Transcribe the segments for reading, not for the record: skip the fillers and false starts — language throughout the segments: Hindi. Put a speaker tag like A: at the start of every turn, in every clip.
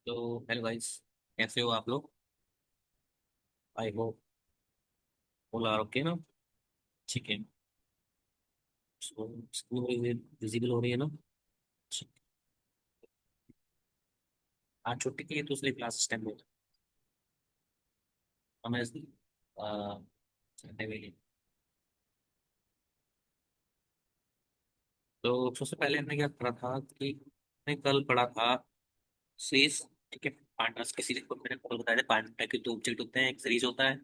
A: तो हेलो गाइस, कैसे हो आप लोग? I hope all are okay ना। ठीक है। स्क्रीन विजिबल हो रही है ना? ठीक। आज छुट्टी की है तो इसलिए क्लास स्टार्ट हो हमें संडे में। तो सबसे पहले हमने क्या करा था कि हमने कल पढ़ा था सीरीज। ठीक है, पार्टनर्स की सीरीज को मैंने कल बताया था। पार्टनर के दो ऑब्जेक्ट होते हैं, एक सीरीज होता है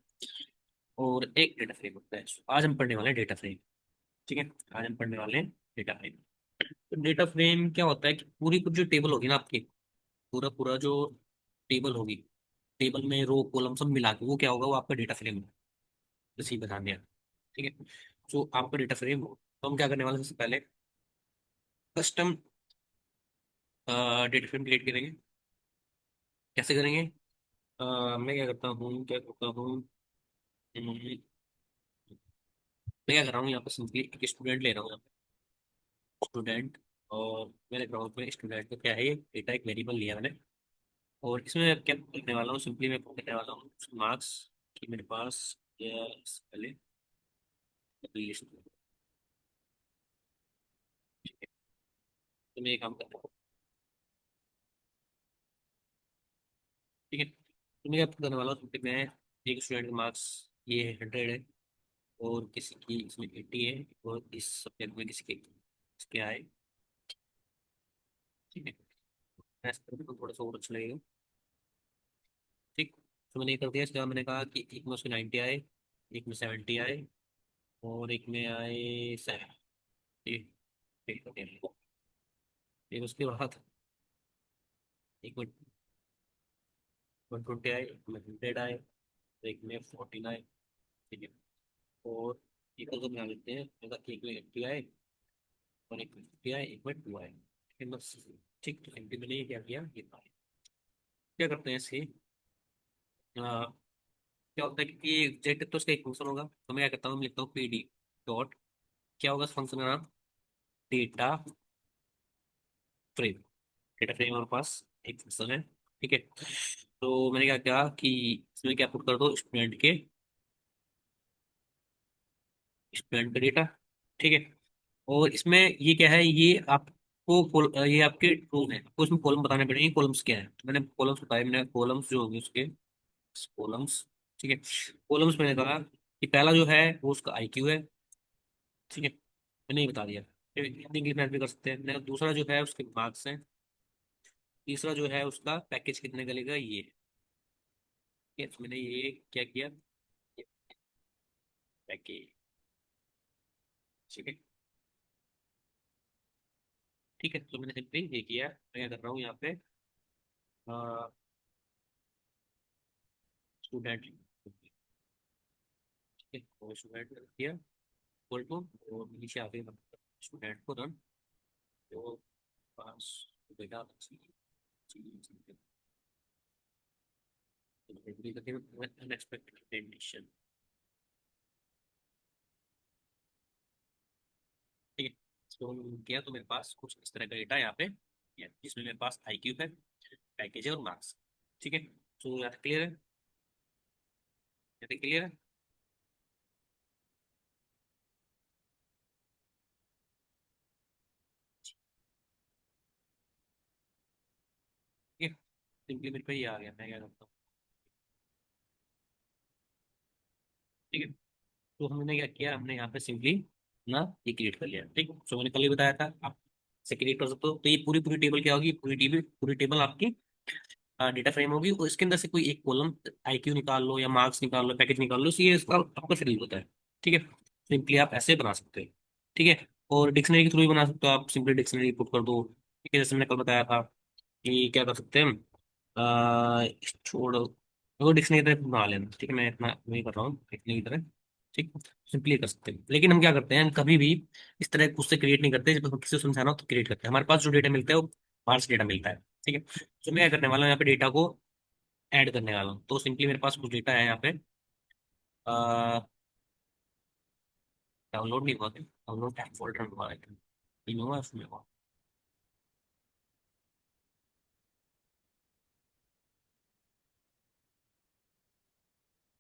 A: और एक डेटा फ्रेम होता है। आज हम पढ़ने वाले हैं डेटा फ्रेम। ठीक है, आज हम पढ़ने वाले हैं डेटा फ्रेम। तो डेटा फ्रेम क्या होता है कि पूरी कुछ जो टेबल होगी ना आपकी, पूरा पूरा जो टेबल होगी, टेबल में रो कॉलम सब मिला के वो क्या होगा, वो आपका डेटा फ्रेम है। इसी बता दिया। ठीक है। तो आपका डेटा फ्रेम हो तो हम क्या करने वाले हैं, सबसे पहले कस्टम डेटा फ्रेम क्रिएट करेंगे। कैसे करेंगे? मैं क्या करता हूँ, मैं क्या कर रहा हूँ यहाँ पे, सिंपली एक स्टूडेंट ले रहा हूँ यहाँ पे स्टूडेंट। और मेरे ग्राउंड में स्टूडेंट का क्या है, ये डेटा एक वेरिएबल लिया मैंने। और इसमें मैं क्या करने वाला हूँ, सिंपली मैं करने वाला हूँ मार्क्स की मेरे पास या पहले लिस्ट। तो मैं ये काम करता हूँ। ठीक है, तो मैं क्या करने वाला हूँ, सिंपली मैं एक स्टूडेंट के मार्क्स ये 100 है और किसी की इसमें 80 है और इस सब्जेक्ट में किसी के इसके आए। ठीक है, मैं ऐसा करूँ तो थोड़ा सा और अच्छा लगेगा। ठीक। तो मैंने ये कर दिया। इसके बाद मैंने कहा कि एक में उसके 90 आए, एक में 70 आए और एक में आए 7। ठीक ठीक ठीक। फिर उसके बाद एक में 120 आए, एक में 100 आए, एक में 14 आए। ठीक है। और एक को बना लेते हैं, अगर एक में 80 आए और एक में 50 आए, एक में 2 आए। ठीक है, बस। ठीक, तो एमपी मैंने ये क्या किया, ये था। क्या करते हैं इससे, क्या होता है कि ये एग्जैक्ट तो उसका एक फंक्शन होगा, तो मैं क्या करता हूँ, मैं लिखता हूँ पीडी डॉट, क्या होगा इस फंक्शन का नाम, डेटा फ्रेम। डेटा फ्रेम हमारे पास एक फंक्शन है। ठीक है, तो मैंने क्या किया कि इसमें क्या पुट कर दो, स्टूडेंट का डेटा। ठीक है। और इसमें ये क्या है, ये आपको ये आपके रूल है, आपको इसमें कॉलम बताने पड़ेंगे, कॉलम्स क्या है। तो मैंने कॉलम्स बताए, मैंने कॉलम्स जो होंगे उसके कॉलम्स। ठीक है, कॉलम्स मैंने कहा कि पहला जो है वो उसका आईक्यू है। ठीक है, मैंने ये बता दिया। हिंदी इंग्लिश मैथ भी कर सकते हैं। मैंने कहा दूसरा जो है उसके मार्क्स हैं। तीसरा जो है उसका पैकेज कितने का लेगा, ये। ठीक है, तो मैंने ये क्या किया, पैकेज। ठीक है। ठीक है, तो मैंने सिंपली ये किया। मैं क्या कर रहा हूँ यहाँ पे, स्टूडेंट। ठीक है, और स्टूडेंट कर दिया इक्वल टू, और नीचे आ गए स्टूडेंट को रन। तो पास देगा अनएक्सपेक्टेड कंडीशन। ठीक है, तो किया तो मेरे पास कुछ इस तरह का डेटा यहाँ पे है, जिसमें मेरे पास आईक्यू है, पैकेज है और मार्क्स। ठीक है, तो यहाँ क्लियर है, यहाँ क्लियर है। ठीक है, सिंपली मेरे पे ये आ गया, मैं क्या करता हूँ। ठीक है, तो हमने क्या किया, हमने यहाँ पे सिंपली ना ये क्रिएट कर लिया। ठीक, जो मैंने कल ही बताया था, आप से क्रिएट कर सकते हो। तो ये पूरी पूरी टेबल क्या होगी, पूरी टेबल आपकी डेटा फ्रेम होगी और इसके अंदर से कोई एक कॉलम आईक्यू निकाल लो या मार्क्स निकाल लो, पैकेज निकाल लो, तो ये इसका आपका शेड्यूल होता है। ठीक है, सिंपली आप ऐसे बना सकते हो। ठीक है, और डिक्शनरी के थ्रू भी बना सकते हो, आप सिंपली डिक्शनरी पुट कर दो। ठीक है, जैसे मैंने कल बताया था कि क्या कर सकते हैं हम, छोड़ो, वो डिक्शनरी की तरह बना लेना। ठीक है, मैं इतना वही कर रहा हूँ डिक्शनरी की तरह। ठीक, सिंपली कर सकते हैं। लेकिन हम क्या करते हैं, कभी भी इस तरह खुद से क्रिएट नहीं करते, जब हम किसी को समझाना हो तो क्रिएट करते हैं। हमारे पास जो डेटा मिलता है वो पार्स डेटा मिलता है। ठीक है, तो मैं क्या करने वाला हूँ, यहाँ पे डेटा को ऐड करने वाला हूँ। तो सिंपली मेरे पास कुछ डेटा है यहाँ पे, डाउनलोड नहीं हुआ, डाउनलोड फोल्डर में हुआ है, नहीं हुआ उसमें हुआ।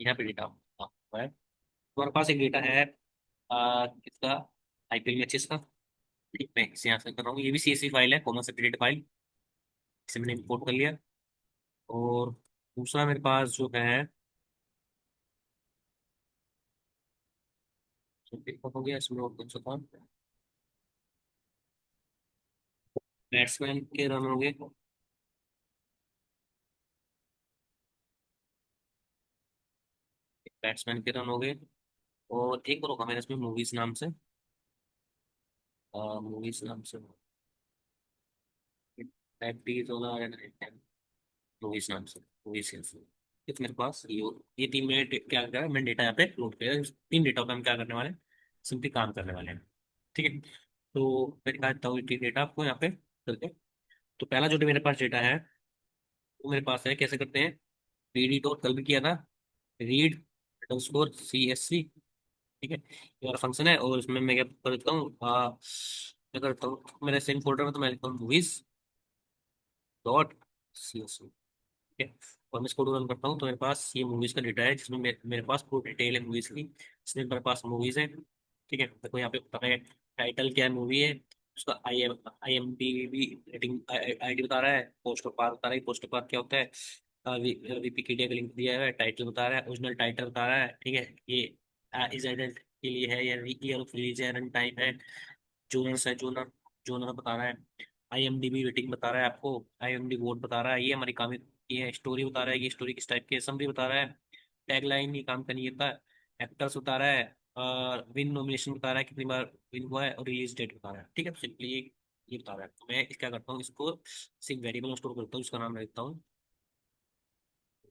A: यहाँ पे डेटा है। तुम्हारे पास एक डेटा है किसका, आईपीएल मैचेस का। ठीक, मैं इसे यहाँ से कर रहा हूँ, ये भी सीएसवी फाइल है, कॉमन सेपरेटेड फाइल। इसे मैंने इंपोर्ट कर लिया। और दूसरा मेरे पास जो है, हो गया इसमें और कुछ था। बैट्समैन के रन हो गए, बैट्समैन के रन हो गए। और एक और होगा मेरे इसमें मूवीज नाम से, मूवीज नाम से, प्रैक्टिस होना, मूवीज नाम से, मूवीज इस मेरे पास ये तीन मिनट क्या कर रहा है, मैंने डेटा यहाँ पे लोड किया है। इस तीन डेटा पे हम क्या करने वाले हैं, सिंपली काम करने वाले हैं। ठीक है, तो मैं दिखा देता हूँ ये तीन डेटा आपको यहाँ पे करके। तो पहला जो मेरे पास डेटा है वो मेरे पास है, कैसे करते हैं, रीड डॉट कल भी किया था, रीड अंडरस्कोर CSV। ठीक है, ये वाला फंक्शन है। और इसमें मैं क्या कर देता हूँ, क्या करता हूँ, मेरे सेम फोल्डर में तो मैं लिखता हूँ मूवीज डॉट CSV। ठीक है, और मैं इसको रन करता हूँ तो मेरे पास ये मूवीज का डेटा है, जिसमें मेरे पास पूरी डिटेल है मूवीज की। इसमें मेरे पास मूवीज है। ठीक है, देखो यहाँ पे पता है टाइटल क्या है मूवी है, उसका IMDb रेटिंग ID बता रहा है, पोस्टर पार बता रहा है, पोस्टर पार क्या होता है, विकिपीडिया का लिंक दिया है, टाइटल बता रहा है, ओरिजिनल टाइटल बता रहा है। ठीक है, ये इस आइडल के लिए है, या ईयर ऑफ रिलीज है, रन टाइम है, जोनर्स है, जोनर जोनर बता रहा है, IMDb रेटिंग बता रहा है आपको, IMDb वोट बता रहा है, ये हमारी काम, ये स्टोरी बता रहा है, ये स्टोरी किस टाइप की है, समरी बता रहा है, टैगलाइन, ये काम का नहीं था, एक्टर्स बता रहा है, और विन नॉमिनेशन बता रहा है, कितनी बार विन हुआ है, और रिलीज डेट बता रहा है। ठीक है, तो सिंपली ये बता रहा है। तो मैं क्या करता हूँ, इसको सिर्फ वेरिएबल में स्टोर करता हूँ, इसका नाम रखता हूँ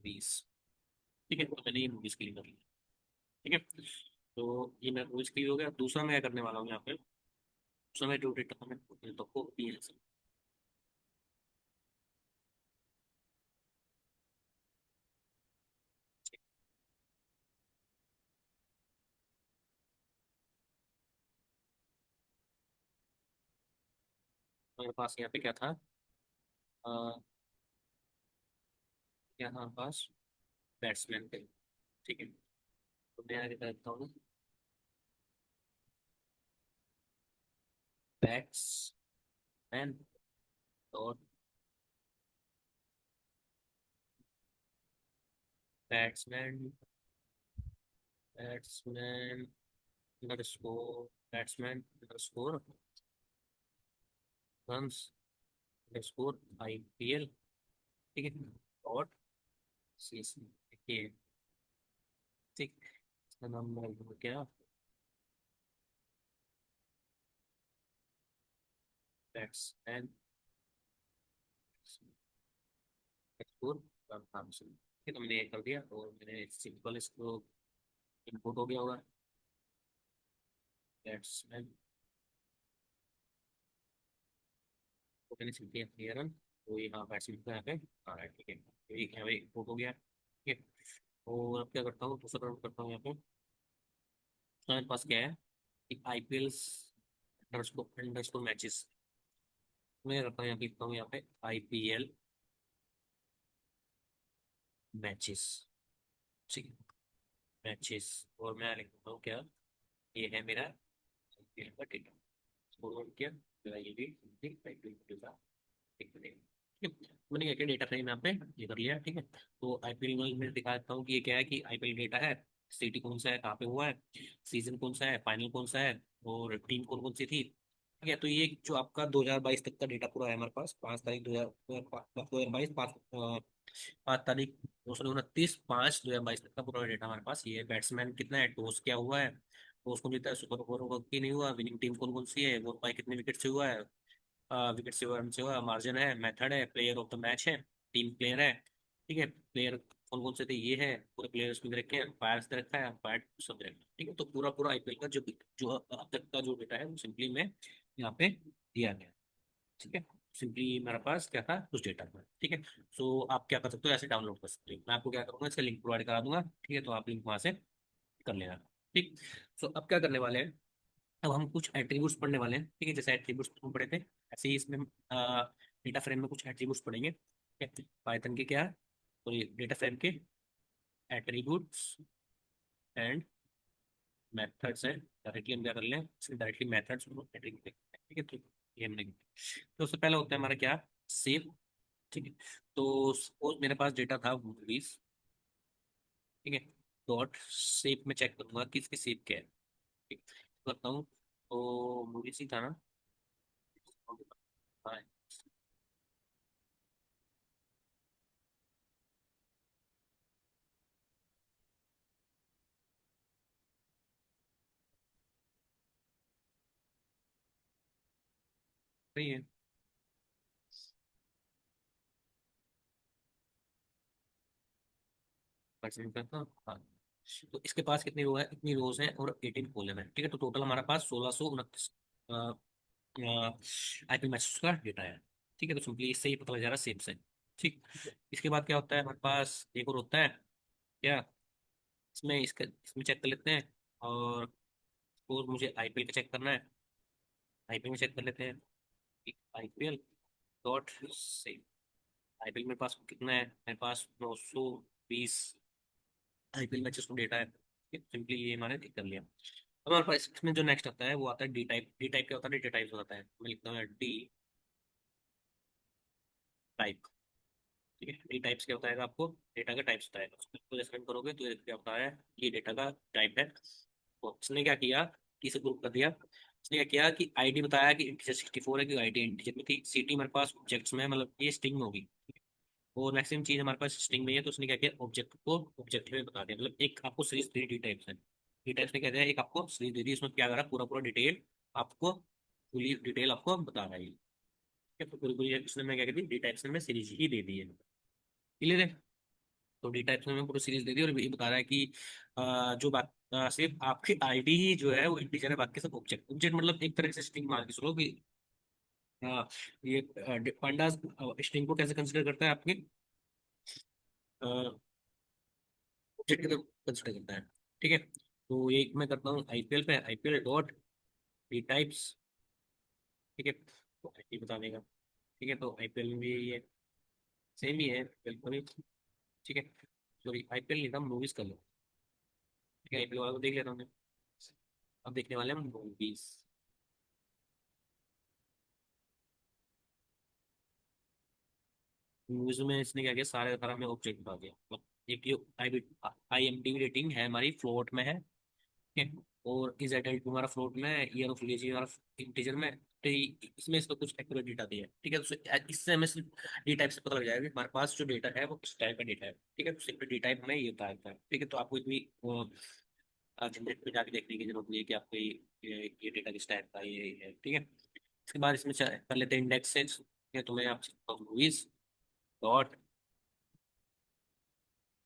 A: 20। ठीक है, तो मैंने ये मूवीज के लिए कर लिया। ठीक है, तो ये मेरा मूवीज के लिए हो गया। दूसरा मैं क्या करने वाला हूँ यहाँ पे, दूसरा मैं जो डेटा मैं तो को मेरे पास यहाँ पे क्या था, क्या था हमारे पास, बैट्समैन पे। ठीक है, तो मैं आगे करता हूँ, batsman dot, batsman, batsman underscore, batsman underscore runs underscore IPL। ठीक है, डॉट CSV। देखिए, ठीक, इसका नाम मैं लिख दूँ क्या, बैट्समैन अंडरस्कोर रन्स। ठीक है, तो मैंने ये कर दिया, और मैंने सिंपल इसको इनपुट हो गया होगा, बैट्समैन, तो मैंने सिंपली क्लियर रन, तो ये हाँ बैट्समैन का यहाँ पे आ रहा है। ठीक है, तो ये यहाँ पे इनपुट हो गया। ठीक है, और अब क्या करता हूँ, दूसरा राउंड करता हूँ यहाँ पे। तो मेरे पास क्या है, एक IPL अंडरस्कोर मैचेस, मैं करता हूँ यहाँ पे, लिखता हूँ यहाँ पे IPL मैचेस। ठीक है, मैचेस, और मैं लिखता हूँ क्या, ये है मेरा IPL का डेटा, फॉरवर्ड किया, मेरा ये भी ठीक IPL का एक मिनट। ठीक है, मैंने क्या किया, डेटा फ्रेम यहाँ पे ये कर लिया। ठीक है, तो IPL में मैं दिखा देता हूँ कि ये क्या है, कि IPL डेटा है, सिटी कौन सा है, कहाँ पे हुआ है, सीजन कौन सा है, फाइनल कौन सा है, और टीम कौन कौन सी थी। ठीक है, तो ये जो आपका 2022 तक का डेटा पूरा है हमारे पास, 5 तारीख 2022, 5 तारीख 229/5/2022 तक का पूरा डेटा हमारे पास। ये बैट्समैन कितना है, टॉस क्या हुआ है, टॉस कौन जीता है, सुपर ओवर हुआ कि नहीं हुआ, विनिंग टीम कौन कौन सी है, वो पाई कितने विकेट से हुआ है, विकेट से रन से हुआ, मार्जिन है, मेथड है, प्लेयर ऑफ द मैच है, टीम प्लेयर है। ठीक है, प्लेयर कौन कौन से थे, ये है, पूरे प्लेयर्स को दे रखे हैं, फायर्स दे रखा है, फायर सब दे रखा है। ठीक है, तो पूरा पूरा IPL का जो जो अब तक का जो डेटा है वो सिंपली मैं यहाँ पे दिया गया। ठीक है, सिंपली मेरे पास क्या था, कुछ डेटा था। ठीक है, सो आप क्या कर सकते हो, ऐसे डाउनलोड कर सकते हो, मैं आपको क्या करूंगा, इसका लिंक प्रोवाइड करा दूंगा। ठीक है, तो आप लिंक वहां से कर लेना। ठीक, सो अब क्या करने वाले हैं, अब हम कुछ एट्रीब्यूट्स पढ़ने वाले हैं। ठीक है, जैसे एट्रीब्यूट्स हम पढ़े थे, ऐसे ही इसमें डेटा फ्रेम में कुछ एट्रीब्यूट्स पढ़ेंगे। ठीक है, पाइथन के क्या, तो ये डेटा फ्रेम के एट्रीब्यूट्स एंड मेथड्स है, डायरेक्टली हम क्या कर लें, डायरेक्टली मेथड्स एट्रीब्यूट, ठीक है। तो ये हमने, तो सबसे पहले होता है हमारा क्या, सेव, ठीक है। तो सपोज मेरे पास डेटा था मूवीज, ठीक है, डॉट सेव में चेक करूंगा कि इसके सेव क्या है, ठीक है, करता हूँ, तो मूवीज ही था ना, हाँ, सही है, परसेंट करता हूँ, हाँ। तो इसके पास कितनी रो है, इतनी रोज है और 18 कॉलम है, ठीक है। तो टोटल हमारे पास 1629 आईपी मैसेज का डेटा है, ठीक है। तो सिंपली इससे ही पता लग जा रहा है सेम से, ठीक। इसके बाद क्या होता है हमारे पास, एक और होता है क्या, इसमें चेक कर लेते हैं, और सपोज मुझे आईपीएल का चेक करना है, आईपीएल में चेक कर लेते हैं, आईपीएल डॉट सेव, आईपीएल मेरे पास कितना है, मेरे पास 920 आईपीएल मैचेस को डेटा है, सिंपली ये मैंने ठीक कर लिया। अब हमारे पास इसमें जो नेक्स्ट आता है वो आता है डी टाइप। डी टाइप क्या होता है, डेटा टाइप होता है, मैं लिखता हूँ डी टाइप, ठीक है। डी टाइप्स क्या होता है आपको, डेटा का टाइप्स होता है, उसको जैसे रन करोगे तो ये क्या होता है, ये डेटा का टाइप है। तो उसने क्या किया, किसे ग्रुप कर दिया, उसने क्या किया कि आईडी बताया कि इंटीजर 64 है, कि आईडी इंटीजर में थी, सिटी हमारे पास ऑब्जेक्ट्स में है, मतलब ये स्ट्रिंग में होगी, और मैक्सिमम चीज हमारे पास स्ट्रिंग में ही है, तो उसने क्या किया, ऑब्जेक्ट को ऑब्जेक्ट में बता दिया, मतलब एक आपको सीरीज दी, डी टाइप्स है, डी टाइप्स ने कहते हैं एक आपको सीरीज दे दी, उसमें क्या करा, पूरा पूरा डिटेल आपको, पूरी डिटेल आपको बता रहा है ये, ठीक है। तो पूरी पूरी उसने मैं क्या कहती, डी टाइप्स ने मैं सीरीज ही दे दी है, क्लियर है। तो डी टाइप्स में पूरी सीरीज दे दी, और ये बता रहा है कि जो बात सिर्फ आपकी आईडी ही जो है वो इंटीजर है, बाकी सब ऑब्जेक्ट, ऑब्जेक्ट मतलब एक तरह से स्ट्रिंग मान के चलो कि ये पांडास स्ट्रिंग को कैसे कंसिडर करता है आपके ऑब्जेक्ट की तरह कंसिडर करता है, ठीक है। तो ये मैं करता हूँ आईपीएल पे, आईपीएल डॉट डी टाइप्स, ठीक है, तो आईपी बता देगा, ठीक है। तो आईपीएल में भी ये सेम ही है बिल्कुल ही, ठीक है। सॉरी आईपीएल नहीं था, मूवीज कर लो, ठीक है, आईपीएल वाला को देख लेता हूँ मैं। अब देखने वाले हम मूवीज, मूवीज में इसने क्या किया, सारे तरह में ऑब्जेक्ट बता दिया, मतलब एक ये IMDb रेटिंग है हमारी फ्लोट में है, ठीक है, और इजेडल्ट हमारा फ्लोट में है, ईयर ऑफ रिलीज हमारा इंटीजर में, तो इसमें इसका कुछ एक्यूरेट डेटा दिया है, ठीक है। तो इससे हमें सिर्फ डी टाइप से पता लग जाएगा कि हमारे पास जो डेटा है वो किस टाइप का डेटा है, ठीक है। तो सिर्फ डी टाइप में ये होता है, ठीक है। तो आपको इतनी जनरेट में जाके देखने की जरूरत नहीं है कि आपको ये डेटा किस टाइप का ये है, ठीक है। इसके बाद इसमें कर लेते हैं इंडेक्स से, ठीक है। तो मैं आपसे मूवीज डॉट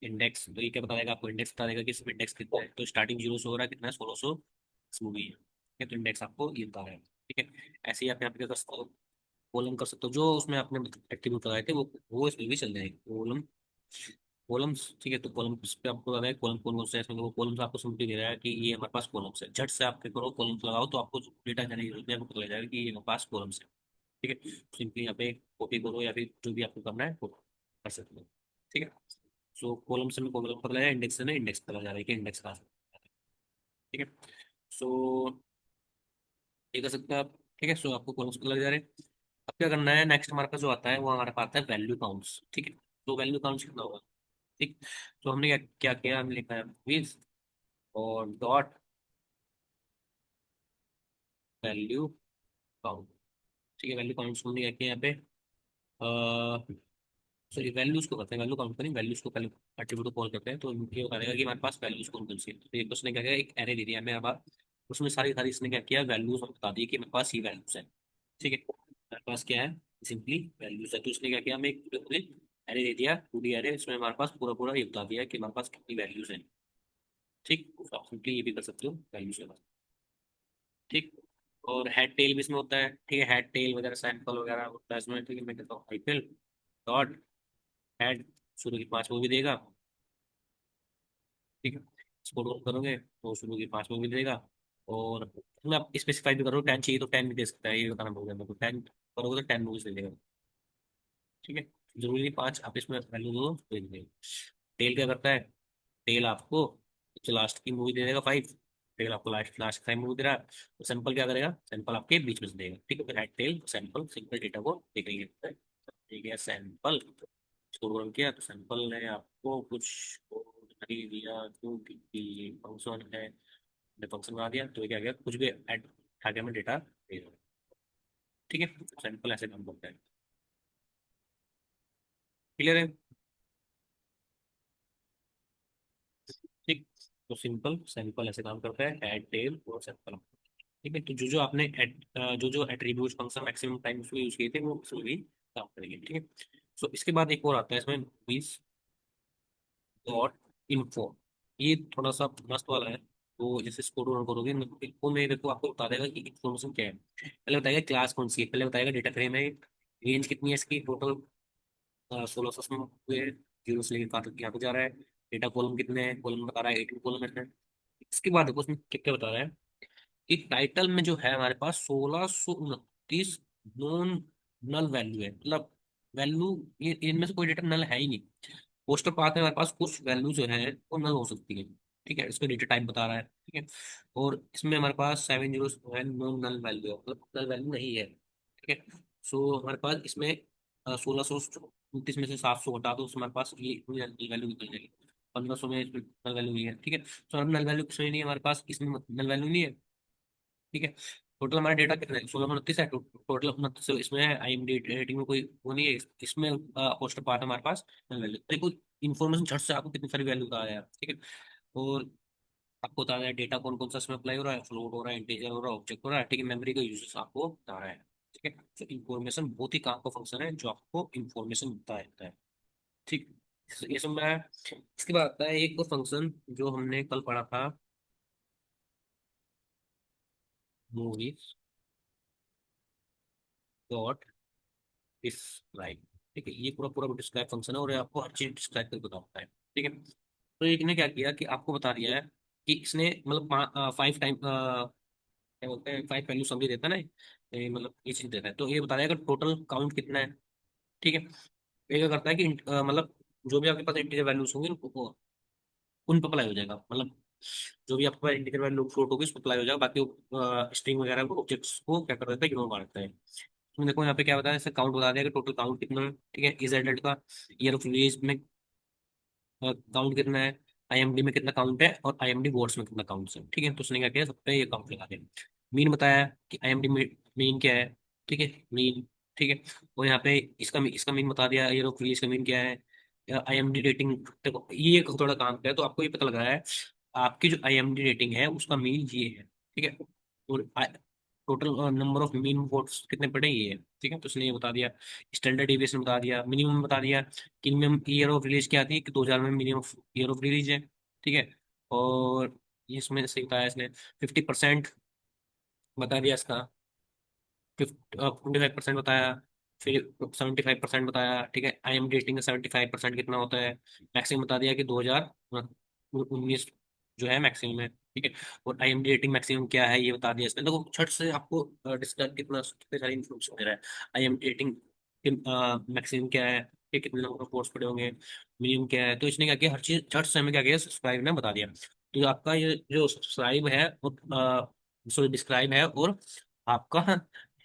A: इंडेक्स, तो ये क्या बता देगा आपको, इंडेक्स बता देगा कि इसमें इंडेक्स कितना है, तो स्टार्टिंग 0 से हो रहा है, कितना है, 1600 मूवी है, ठीक है। तो इंडेक्स आपको ये बता रहा है, ठीक है। ऐसे ही आप यहाँ पे क्या कर सकते हो, कॉलम कर सकते हो, जो उसमें आपने एट्रीब्यूट लगाए थे वो इसमें भी चल जाएंगे, कॉलम, कॉलम्स, ठीक है। तो कॉलम्स पे आपको बता है कॉलम कौन कौन से हैं, इसमें वो कॉलम्स आपको सिंपली दे रहा है कि ये हमारे पास कॉलम्स है, झट से आप क्या करो, कॉलम्स लगाओ, तो आपको डेटा जाने की जरूरत नहीं है, आपको पता लग जाएगा कि ये हमारे पास कॉलम्स है, ठीक है। सिंपली यहाँ पे कॉपी करो या फिर जो भी आपको करना है वो कर सकते हो, ठीक है। सो कॉलम से मैं कॉलम पता लगा, इंडेक्स से ना इंडेक्स पता जा रहा है कि इंडेक्स कहाँ से है, ठीक है। सो ये कर सकते हैं आप, ठीक है। सो आपको कॉलम्स पता लग जा रहे हैं। अब क्या करना है, नेक्स्ट हमारे पास जो आता है वो हमारे पास आता है वैल्यू काउंट्स, ठीक है। तो वैल्यू काउंट्स कितना होगा, ठीक। तो हमने क्या क्या किया, हमने लिखा है विथ और डॉट वैल्यू काउंट, ठीक है। वैल्यू काउंट्स हमने क्या किया यहाँ पे, सॉरी वैल्यूज को करते हैं, वैल्यू काउंट करें, वैल्यूज को पहले एट्रीब्यूट को कॉल करते हैं, तो ये बता देगा कि हमारे पास वैल्यूज कौन कौन सी है। तो एक उसने क्या किया, एक एरे दे दिया मेरे पास, उसमें सारी सारी इसने क्या किया, वैल्यूज बता दी कि मेरे पास ये वैल्यूज है, ठीक है। मेरे पास क्या है, सिंपली वैल्यूज है, तो इसने क्या किया, हमें एक पूरे एरे दे दिया, 2D एरे, इसमें हमारे पास पूरा पूरा ये बता दिया कि हमारे पास कितनी वैल्यूज हैं, ठीक। तो आप सिंपली ये भी कर सकते हो वैल्यूज के पास, ठीक। और हेड टेल भी इसमें होता है, ठीक है, हेड टेल वगैरह सैंपल वगैरह होता है इसमें, ठीक है। मैं कहता हूँ आईपीएल डॉट हेड, शुरू की 5 मूवी देगा, ठीक है। इसको रोल करोगे तो शुरू की 5 मूवी देगा, और मैं आप स्पेसिफाई भी करो, 10 चाहिए तो 10 भी दे सकता है, ये बताना भूल गया मेरे को, 10 करोगे तो 10 मूवीज दे देगा, ठीक है। जरूरी नहीं 5, आप इसमें वैल्यू दो दे देगा। टेल क्या करता है, टेल आपको जो लास्ट की मूवी दे देगा 5, टेल आपको लास्ट लास्ट 5 मूवी दे रहा है, तो सैंपल क्या करेगा, सैंपल आपके बीच में से देगा, ठीक है। फिर head tail sample simple data को देखेंगे, ठीक है। सैंपल इसको रन किया तो सैंपल ने आपको कुछ code नहीं दिया, क्योंकि फंक्शन है, फंक्शन बना दिया तो ये क्या गया, कुछ भी ऐड उठा के हमें डेटा दे दो, ठीक है। सैंपल ऐसे काम करता है, क्लियर है। ठीक, तो सिंपल सैंपल ऐसे काम करता है, ऐड टेल और सैंपल, ठीक है। तो जो जो आपने जो जो एट्रीब्यूट फंक्शन मैक्सिमम टाइम उसमें यूज किए थे वो उसमें भी काम करेंगे, ठीक है। सो इसके बाद एक और आता है इसमें, मूवीज डॉट इन्फो, ये थोड़ा सा मस्त वाला है। तो जैसे इसको रन करोगे इन्फो में देखो आपको बता देगा कि इन्फॉर्मेशन क्या है, पहले बताएगा क्लास कौन सी है, पहले बताएगा डेटा फ्रेम है, रेंज कितनी है इसकी, टोटल 1600 में हुए, जीरो से लेकर कहाँ तक यहाँ पे जा रहा है, डेटा कॉलम कितने हैं, कॉलम बता रहा है 18 कॉलम है। इसके बाद देखो उसमें क्या क्या बता रहा है कि टाइटल में जो है हमारे पास 1629 नॉन नल वैल्यू है, मतलब वैल्यू, ये इनमें से कोई डेटा नल है ही नहीं। पोस्टर पाथ में हमारे पास कुछ वैल्यू जो है वो नल हो सकती है, ठीक है, इसको डेटा टाइप बता रहा है, ठीक है। और इसमें हमारे पास 7 जीरो है, नॉन नल वैल्यू है, मतलब नल वैल्यू नहीं है, ठीक है। सो हमारे पास इसमें 1629 में से 700 हटा दो, उसमें हमारे पास ये नल वैल्यू निकल जाएगी, 1500 में इसमें नल वैल्यू नहीं है, ठीक है। सो नल वैल्यू किसमें नहीं है हमारे पास, इसमें नल वैल्यू नहीं है, ठीक है। टोटल हमारा डेटा कितना है, 1629 है, टोटल 29, इसमें IMD रेटिंग में कोई वो नहीं है, इसमें पोस्टर पार्ट हमारे पास वैल्यू देखो, इन्फॉर्मेशन झट से आपको कितनी सारी वैल्यू बता रहा है, ठीक है। और आपको बता रहा है डेटा कौन कौन सा इसमें अप्लाई हो रहा है, फ्लोट हो रहा है, इंटीजर हो रहा है, ऑब्जेक्ट हो रहा है, ठीक है, मेमोरी का यूजेस आपको बता रहा है, ठीक है। तो इन्फॉर्मेशन बहुत ही काम का फंक्शन है जो आपको इन्फॉर्मेशन देता है, ठीक। ये सब मैं, इसके बाद आता है एक और फंक्शन जो हमने कल पढ़ा था, मूवी डॉट डिस्क्राइब, ठीक है। ये पूरा पूरा डिस्क्राइब फंक्शन है और ये आपको हर चीज डिस्क्राइब करके बताता है, ठीक है। तो एक ने क्या किया कि आपको बता दिया है कि इसने मतलब 5 टाइम क्या बोलते हैं, 5 वैल्यू समरी देता है ना, मतलब ये चीज देता है, तो ये बता रहा है कि टोटल काउंट कितना है, ठीक है। ये क्या करता है कि मतलब जो भी आपके पास इंटीजर वैल्यूज होंगे उन पर अप्लाई हो जाएगा, मतलब जो भी आपके पास इंटीजर वैल्यू फ्लोट होगी उस पर अप्लाई हो जाएगा, बाकी स्ट्रिंग वगैरह को ऑब्जेक्ट्स को क्या कर देता है, इग्नोर मार देता है। तुम देखो यहाँ पे क्या बताया, जैसे काउंट बता दिया कि टोटल काउंट कितना है, ठीक है, इजेड का, ईयर ऑफ रिलीज में काउंट कितना है, IMD में कितना काउंट है, और IMD वर्ड्स में कितना काउंट है, ठीक है। तो उसने क्या किया, सब पे ये काउंट लगा दिया। मीन बताया कि IMD मीन क्या है, ठीक है, मीन, ठीक है। और यहाँ पे इसका मीन बता दिया, ईयर ऑफ रिलीज का मीन क्या है, IMD रेटिंग, देखो ये थोड़ा काम किया है तो आपको ये पता लग रहा है आपकी जो IMD रेटिंग है उसका मीन ये है, ठीक है। और total number of mean votes कितने पड़े ये है, ठीक है। तो उसने ये बता दिया, स्टैंडर्ड डेविएशन बता दिया, मिनिमम बता दिया कि मिनिमम ईयर ऑफ रिलीज क्या आती है कि 2000 में मिनिमम ईयर ऑफ रिलीज है, ठीक है। और इसमें सही बताया इसने, 50% बता दिया इसका, 25% बताया, फिर 75% बताया, ठीक है। IMD रेटिंग का 75% कितना होता है, मैक्सिमम बता दिया कि 2019 जो है मैक्सिमम है, ठीक है। और IMD रेटिंग मैक्सिमम क्या है ये बता दिया इसने, देखो छठ से आपको डिस्कस कितने सारी इन्फॉर्मेशन दे रहा है। IMD रेटिंग मैक्सिमम क्या है, ये कितने नंबर ऑफ कोर्स पड़े होंगे, मिनिमम क्या है, तो इसने क्या किया, हर चीज झट से हमें क्या किया, सब्सक्राइब ने बता दिया। तो आपका ये जो सब्सक्राइब है और सॉरी डिस्क्राइब है और आपका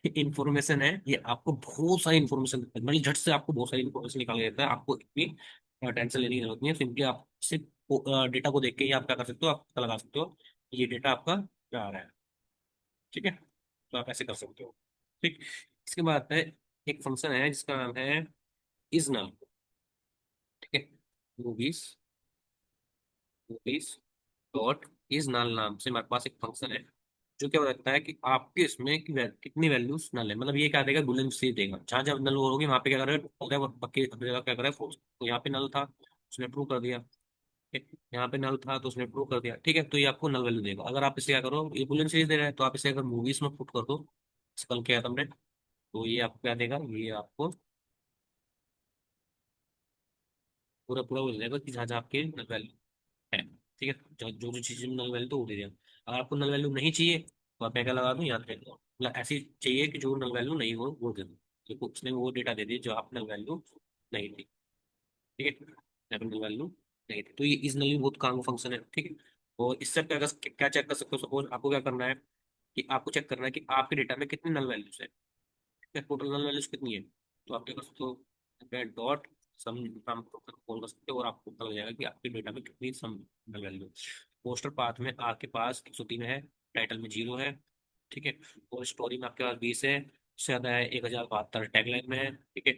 A: इंफॉर्मेशन है, ये आपको बहुत सारी इन्फॉर्मेशन, मतलब झट से आपको बहुत सारी इन्फॉर्मेशन निकाल के देता है, आपको इतनी टेंशन लेने की जरूरत नहीं है, सिंपली आप सिर्फ डेटा को देख के ही आप क्या कर सकते हो, आप पता लगा सकते हो कि ये डेटा आपका क्या आ रहा है, ठीक है। तो आप ऐसे कर सकते हो, ठीक। इसके बाद है एक फंक्शन है जिसका नाम है इज नल, ठीक है। Movies movies dot is null नाम से हमारे पास एक फंक्शन है जो क्या रहता है कि आपके इसमें कितनी वैल्यूज नल है, मतलब ये क्या देगा, बुलियन सी देगा, जहां जहां नल होगी वहां पे क्या करेगा, बाकी जगह क्या करेगा false। तो यहाँ पे नल था उसने ट्रू कर दिया, ठीक है? यहाँ पे नल था तो उसने ट्रू कर दिया, ठीक है। तो ये आपको नल वैल्यू देगा, अगर आप इसे क्या करो, ये बुलियन सीरीज दे रहा है तो आप इसे अगर मूवीज में पुट कर दो, कल क्या है तुमने, तो ये आपको क्या देगा, ये आपको पूरा पूरा वो दे देगा कि जहाँ जहाँ आपके नल वैल्यू है, ठीक है। जो जो जो चीज़ में नल वैल्यू तो वो दे दिया। अगर आपको नल वैल्यू नहीं चाहिए तो आप क्या लगा दो, यहाँ पे मतलब ऐसी चाहिए कि जो नल वैल्यू नहीं हो वो दे दो, तो उसने वो डेटा दे दी जो आप नल वैल्यू नहीं थी, ठीक है, नल वैल्यू नहीं थी। तो ये इज नल बहुत काम का फंक्शन है, ठीक है। और इससे आप क्या चेक कर सकते हो, सपोज आपको क्या करना है कि आपको चेक करना है कि आपके डेटा में कितनी नल वैल्यूज है, टोटल नल वैल्यूज कितनी है। तो आप क्या कर सकते हो, डॉट सम नाम को कॉल कर सकते हो और आपको पता लग जाएगा कि आपके डेटा में कितनी सम नल वैल्यू है। पोस्टर पाथ में आपके पास 103 है, टाइटल में 0 है, ठीक है। और स्टोरी में आपके पास 20 है, उससे ज्यादा है 1072 टैगलाइन में है, ठीक है।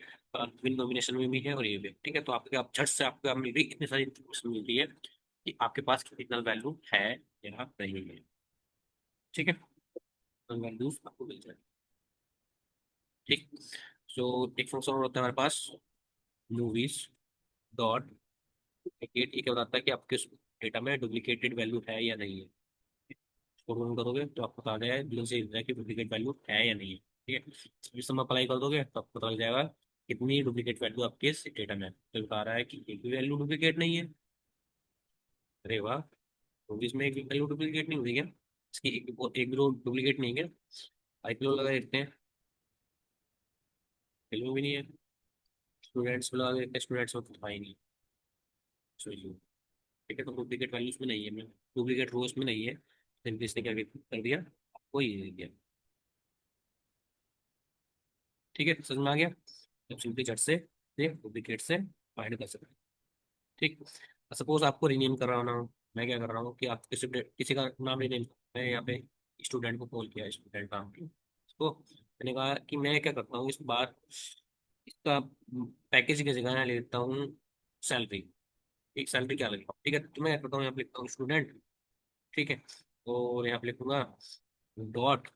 A: विन नॉमिनेशन में भी है और ये भी, ठीक है। तो आपके आप झट से आपको मिल रही इतनी सारी इन्फॉर्मेशन मिल रही है कि आपके पास कितनी नल वैल्यू है या नहीं है, ठीक है। नल वैल्यूज आपको मिल जाए, ठीक। सो एक फंक्शन और होता है हमारे पास, मूवीज डॉट डुप्लीकेट। ये क्या बताता है कि आपके डेटा में डुप्लीकेटेड वैल्यू है या नहीं है। इसको रन करोगे तो आपको बता देगा, बिल्कुल सही है कि डुप्लीकेट वैल्यू है या नहीं है, ठीक है। इस समय अप्लाई कर दोगे तो आपको पता लग जाएगा कितनी डुप्लीकेट वैल्यू आपके इस डेटा में है। तो बता रहा है कि एक भी वैल्यू डुप्लीकेट नहीं है। अरे वाह, मूवीज में एक भी वैल्यू डुप्लीकेट नहीं होगी क्या, इसकी एक भी डुप्लीकेट नहीं है क्या। आईपीओ लगा देते हैं, वैल्यू भी नहीं है। स्टूडेंट्स में लगा देते हैं, स्टूडेंट्स में तो था ही नहीं। ठीक है, तो डुप्लीकेट वैल्यूज में नहीं है, मैं डुप्लीकेट रोज में नहीं है, सिंपली इसने क्या कर दिया, आपको ये दे दिया। ठीक है, समझ में आ गया। अब सिंपली झट से ये डुप्लीकेट से फाइंड कर सकते हैं, ठीक। सपोज आपको रीनेम कराना हो, मैं क्या कर रहा हूँ कि आप किसी का नाम रीनेम, मैं यहाँ पे स्टूडेंट को कॉल किया, स्टूडेंट नाम की उसको मैंने कहा कि मैं क्या करता हूँ इस बार इसका पैकेज की जगह मैं ले लेता हूँ सैलरी। एक सैलरी क्या लगेगा, ठीक है। तो मैं क्या करता हूँ यहाँ पे लिखता हूँ स्टूडेंट, ठीक है। और यहाँ पे लिखूंगा डॉट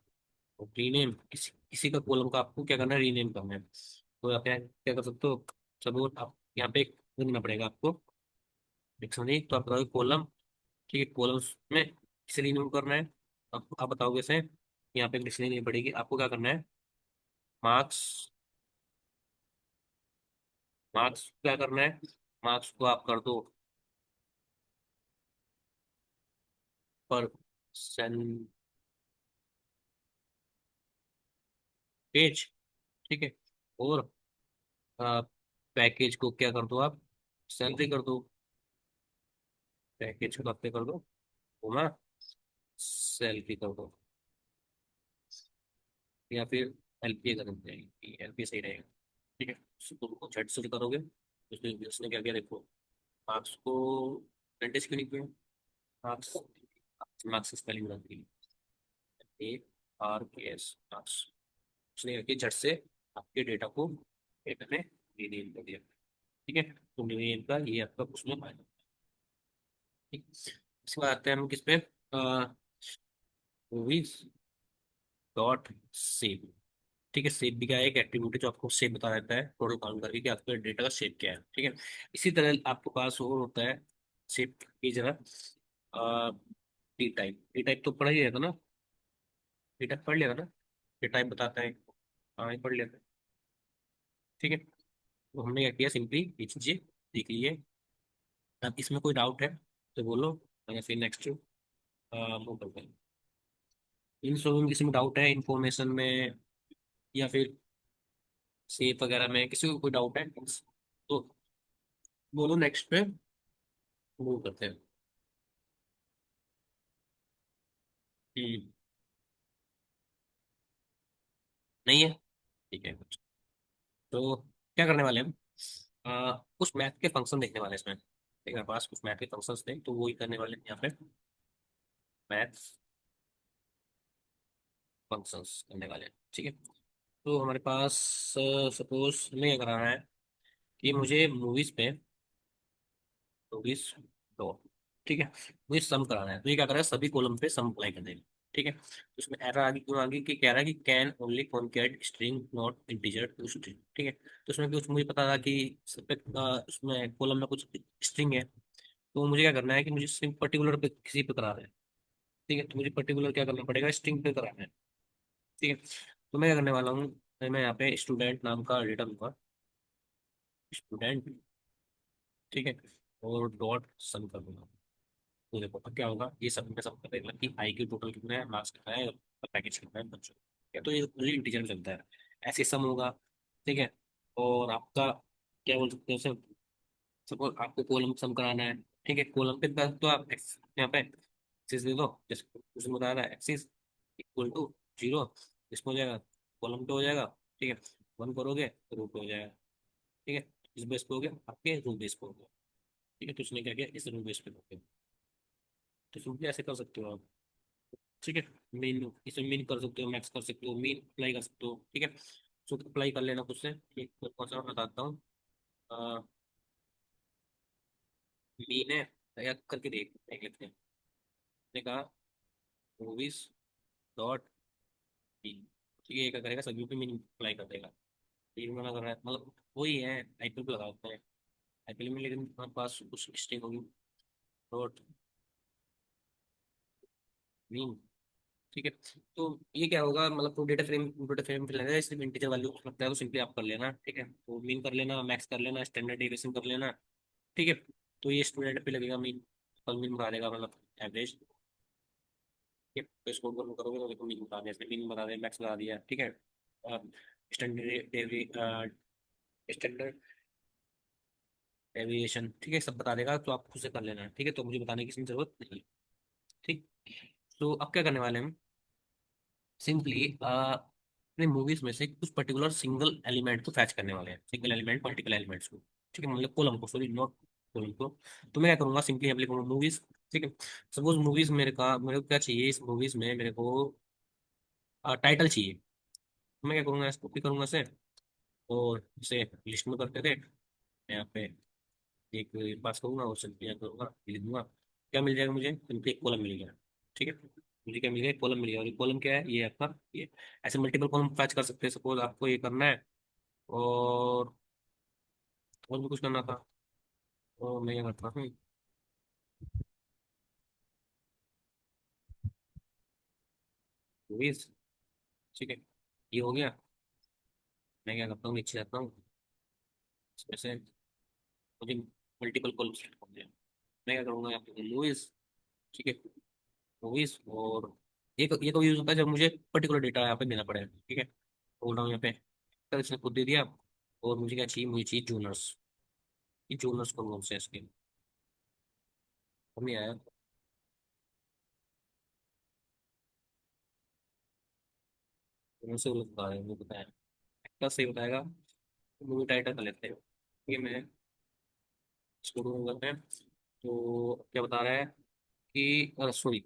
A: रीनेम, किसी किसी का कॉलम का आपको क्या करना है, रीनेम करना है। तो आप क्या कर सकते हो, सपोज आप यहाँ पे एक लिखना पड़ेगा आपको डिक्शनरी। तो आप बताओगे कॉलम, ठीक है। कॉलम्स में किसे रीनेम करना है, आप बताओगे इसे। यहाँ पे एक डिक्शनरी नहीं पड़ेगी, आपको क्या करना है, मार्क्स, मार्क्स क्या करना है, मार्क्स को आप कर दो परसेंटेज, ठीक है। और पैकेज को क्या कर दो आप, सैलरी कर दो, पैकेज को आप क्या कर दो, वो ना सैलरी कर दो, या फिर एलपीए कर देते हैं, एलपीए सही रहेगा, ठीक है। तो उनको झट से करोगे, उसने उसने क्या किया देखो, मार्क्स को परसेंटेज क्यों नहीं किया, मार्क्स, मार्क्स की स्पेलिंग बदल दी, ARKS मार्क्स। उसने क्या किया झट से आपके डेटा को डेटा में रीनेम कर दिया, ठीक है। तो रीनेम का ये आपका उसमें फायदा, ठीक। इसके बाद आते हैं हम किस पे, मूवीज डॉट सेव, ठीक है। शेप भी क्या है, एक एट्रीब्यूट है जो आपको शेप बता देता है टोटल काउंट करके कि आपके डेटा का शेप क्या है, ठीक है। इसी तरह आपके पास और होता है शेप की जगह डी टाइप, डी टाइप तो पढ़ा ही रहता ना, डी टाइप पढ़ लिया था ना, डी टाइप बताता है, हाँ ये पढ़ लिया था, ठीक है। तो हमने क्या किया, सिंपली ये चीजें देख ली है। अब इसमें कोई डाउट है तो बोलो, मैंने फिर नेक्स्ट मूव करते हैं। इन सब में किसी में डाउट है इन्फॉर्मेशन में या फिर शेप वगैरह में, किसी को कोई डाउट है तो बोलो, नेक्स्ट पे मूव करते हैं। हम्म, नहीं है, ठीक है। तो क्या करने वाले हैं हम, कुछ मैथ के फंक्शन देखने वाले हैं इसमें, ठीक है। हमारे पास कुछ मैथ के फंक्शंस थे तो वही करने वाले हैं यहाँ पे, मैथ फंक्शंस करने वाले हैं, ठीक है। तो हमारे पास सपोज हमें क्या कराना है कि मुझे मूवीज पे, मूवीज दो, ठीक है, मुझे सम कराना है। तो ये क्या कर रहा है, सभी कॉलम पे सम अप्लाई कर देंगे, ठीक है। तो इसमें एरर आगे क्यों आगे कि कह रहा है कि can only concat string not integer to string, ठीक है। तो उसमें कुछ मुझे पता था कि सब पे उसमें कॉलम में कुछ स्ट्रिंग है, तो मुझे क्या करना है कि मुझे स्ट्रिंग पर्टिकुलर पे किसी पे कराना है, ठीक है। तो मुझे पर्टिकुलर क्या करना पड़ेगा, स्ट्रिंग पे कराना है, ठीक है। तो मैं क्या करने वाला हूँ, मैं यहाँ पे स्टूडेंट नाम का डेटा दूंगा, स्टूडेंट, ठीक है। और डॉट सम कर दूंगा। तो देखो अब क्या होगा, ये सब में सब देख कि आई क्यू टोटल कितना है, मार्क्स कितना है, पैकेज कितना है बच्चों का। तो ये मुझे इंटीजर में चलता है, ऐसे सम होगा, ठीक है। और आपका क्या बोल सकते हैं, सपोज आपको कॉलम सम कराना है, ठीक है, कॉलम पे तो आप एक्स यहाँ पे एक्सिस दे दो, जैसे उसमें बता रहा है एक्सिस इक्वल टू 0, इसमें हो जाएगा कॉलम पे हो जाएगा। ठीक है, 1 करोगे तो रो पे हो जाएगा। ठीक है, इस बेस पे हो गया, आपके रो बेस पे हो गया। ठीक है, तो उसने क्या किया, इस रो बेस पे हो गया। तो सिंपली ऐसे कर सकते हो आप। ठीक है, मीन इसमें मीन कर सकते हो, मैक्स कर सकते हो, मीन अप्लाई कर सकते हो। ठीक है, सो अप्लाई कर लेना खुद से। एक कौन सा मैं बताता हूँ, मीन है या करके देख लेते हैं। मैंने कहा मूवीज डॉट मीन। ठीक है, ये क्या करेगा, सभी पे मीन अप्लाई कर देगा। ये मना कर रहा है, मतलब वही है, आईपीएल पे लगा होता है आईपीएल में, लेकिन हमारे पास कुछ स्ट्रिंग होगी डॉट मीन। ठीक है, तो ये क्या होगा, मतलब तो डेटा फ्रेम पे लगेगा, सिर्फ इंटीजर वैल्यू लगता है, तो सिंपली आप कर लेना। ठीक है, तो मीन कर लेना, मैक्स कर लेना, स्टैंडर्ड डेविएशन कर लेना। ठीक है, तो ये स्टूडेंट पे लगेगा मीन, कल मीन बता देगा, मतलब एवरेज। ठीक है, तो इसको करो करोगे तो देखो मीन बता दिया, मीन बता दिया, मैक्स बता दिया। ठीक है, स्टैंडर्ड स्टैंडर्ड डेविएशन, ठीक है, सब बता देगा, तो आप खुद से कर लेना। ठीक है, तो मुझे बताने की जरूरत नहीं है। ठीक, तो अब क्या करने वाले हैं हम, सिंपली अपने मूवीज में से कुछ पर्टिकुलर सिंगल एलिमेंट को फैच करने वाले हैं, सिंगल एलिमेंट पर्टिकुलर एलिमेंट्स को। ठीक है, मतलब कॉलम को, सॉरी नॉट कॉलम को। तो मैं क्या करूंगा, सिंपली यहाँ पे लिखूंगा मूवीज। ठीक है, सपोज मूवीज मेरे को क्या चाहिए, इस मूवीज में मेरे को टाइटल चाहिए। तो मैं क्या करूंगा, इसको कॉपी करूंगा से, और इसे लिस्ट में करके थे मैं यहाँ पे एक पास करूंगा, और सिंपली यहाँ करूंगा, लिख दूंगा। क्या मिल जाएगा मुझे, सिंपली एक कॉलम मिल गया। ठीक है, मुझे क्या मिल गया, कॉलम मिल गया। और ये कॉलम क्या है, ये आपका ये ऐसे मल्टीपल कॉलम फैच कर सकते हैं, सपोज आपको ये करना है। और भी कुछ करना था, और मैं क्या करता हूँ, मूवीज। ठीक है, ये हो गया। मैं क्या करता हूँ, नीचे जाता हूँ, इसमें से मुझे मल्टीपल कॉलम सेलेक्ट करना है। मैं क्या करूँगा, यहाँ पे मूवीज। ठीक है, मूवीज, और एक ये तो यूज होता है जब मुझे पर्टिकुलर डेटा यहाँ पे देना पड़े। ठीक है, बोल रहा हूँ यहाँ पे, कल इसने खुद दे दिया। और मुझे क्या चाहिए, मुझे चाहिए जूनर्स। ये जूनर्स कौन से हैं इसके, हमें आया, कौन से लोग बता रहे हैं, मुझे बताया एक्टर सही बताएगा। मूवी टाइटल कर लेते हैं। ठीक है, मैं इसको ढूंढ करते हैं। तो क्या बता रहा है कि सॉरी,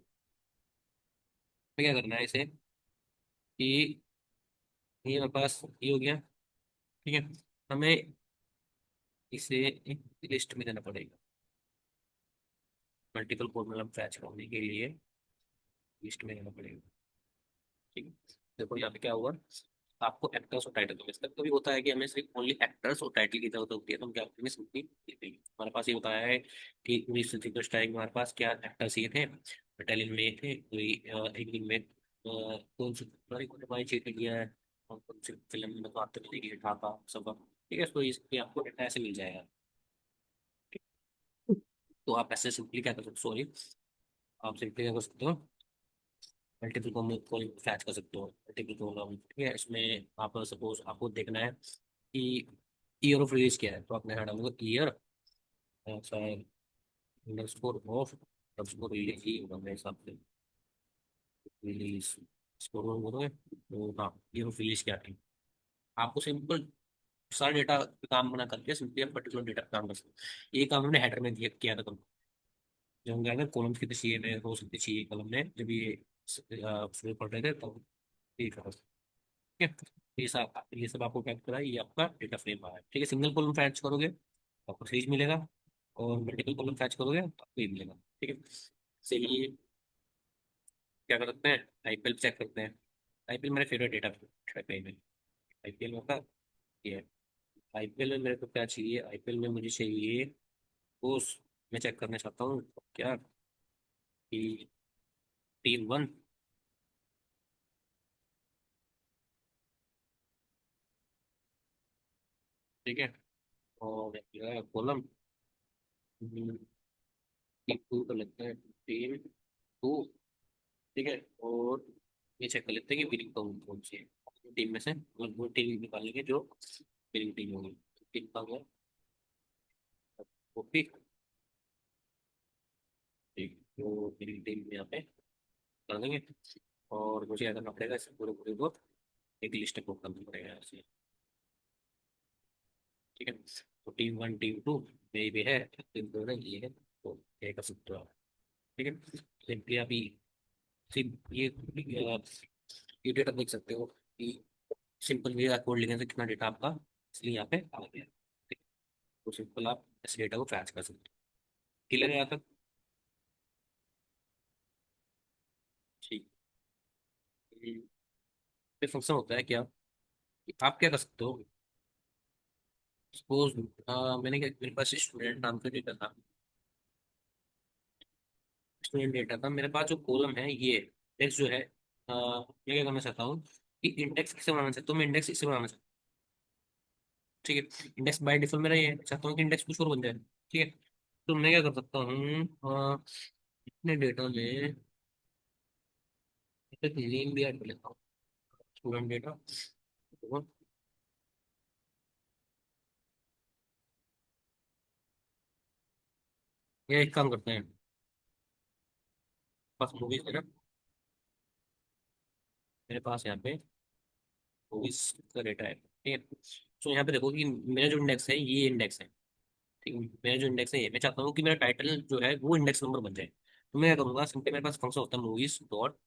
A: क्या करना है इसे, कि ये मेरे पास ये हो गया। ठीक है, हमें इसे एक लिस्ट में देना पड़ेगा, मल्टीपल फॉर्मूला फैच करने के लिए लिस्ट में देना पड़ेगा। ठीक है, देखो यहाँ पे क्या हुआ, आपको एक्टर्स और टाइटल मिस कभी होता है कि हमें सिर्फ ओनली एक्टर्स और टाइटल की जरूरत होती है, तो हम क्या करेंगे, सिंपली लिखेंगे। हमारे पास ये बताया है कि 19 हमारे पास क्या एक्टर्स ये थे, इटालियन में थे कोई, एक दिन में कौन सी हमारी चीज किया है, और कौन सी फिल्म में तो आपको मिलेगी ढाका सब। ठीक है, तो इसलिए आपको डेटा ऐसे मिल जाएगा। तो आप ऐसे सिंपली क्या कर सकते, सॉरी, आप सिंपली क्या कर सकते हो, मल्टीपल कॉलम फैच कर सकते हो, मल्टीपल कॉलम। ठीक है, इसमें आप सपोज आपको देखना है कि ईयर ऑफ रिलीज क्या है, तो आपने यहाँ डालोगे year underscore of, underscore release ही होगा मेरे हिसाब से, रिलीज स्कोर बोलोगे तो हाँ, ईयर ऑफ रिलीज क्या है। आपको सिंपल सारा डेटा पे काम बना करके सिंपली आप पर्टिकुलर डेटा पे काम कर सकते हो। ये काम हमने हेडर में दिया किया था, जब हम जाएंगे कॉलम्स कितने चाहिए थे, रोज कितने चाहिए कॉलम में, जब ये शुरू कर रहे थे तब ये करो। ठीक है, ये सब आपको क्या करा, ये आपका डेटा फ्रेम आ है। ठीक है, सिंगल कॉलम फैच करोगे तो आपको सीरीज मिलेगा, और मल्टीपल कॉलम फैच करोगे तो आपको ये मिलेगा। ठीक है, चलिए क्या करते हैं, आईपीएल चेक करते हैं। आईपीएल मेरा फेवरेट डेटा फ्रेम है। आईपीएल होगा ये, आईपीएल में मेरे को क्या चाहिए, आईपीएल में मुझे चाहिए उस, मैं चेक करना चाहता हूँ क्या, कि टीम 1। ठीक है, और कॉलम टीम 2 कर लेते हैं, टीम 2। ठीक है, और ये चेक कर लेते हैं कि विनिंग कौन कौन सी है टीम में से, मतलब वो टीम निकालेंगे जो विनिंग टीम होगी। टीम का गया कॉपी, तो मेरी टीम में यहाँ पे कर देंगे। और मुझे क्या करना पड़ेगा, इस पूरे पूरे को एक लिस्ट को करना पड़ेगा ऐसे। ठीक है, तो टीम वन टीम टू मेरी भी है, टीम टू है ये है, तो ये कर सकते हो आप। ठीक है, सिंपली आप सिर्फ ये डेटा देख सकते हो कि सिंपल वे कोड लिखने से कितना डेटा आपका इसलिए यहाँ पे आ गया। ठीक है, तो सिंपल आप इस डेटा को फैच कर सकते हो। क्लियर है यहाँ तक? ठीक। ये फंक्शन होता है क्या कि आप क्या कर सकते हो, सपोज मेरे पास स्टूडेंट नाम का डेटा था। स्टूडेंट डेटा था मेरे पास, जो कॉलम है ये टेक्स्ट जो है, मैं क्या करना चाहता हूँ कि इंडेक्स किसे बनाना चाहता हूँ, मैं इंडेक्स इसे बनाना चाहता हूँ। ठीक है, इंडेक्स बाय डिफॉल्ट मेरा ये है, चाहता हूँ कि इंडेक्स कुछ और बन जाए। ठीक है, तो मैं क्या कर सकता हूँ, अपने डेटा में एक नेम भी ऐड कर लेता हूँ, स्टूडेंट डेटा। तो ये एक काम करते हैं, पास मूवीज है ना, मेरे पास यहाँ पे मूवीज का डेटा है। ठीक है, तो यहाँ पे देखो कि मेरा जो इंडेक्स है ये इंडेक्स है। ठीक है, मेरा जो इंडेक्स है ये, मैं चाहता हूँ कि मेरा टाइटल जो है वो इंडेक्स नंबर बन जाए। तो मैं क्या करूँगा, सिंपली मेरे पास फंक्शन होता है movies dot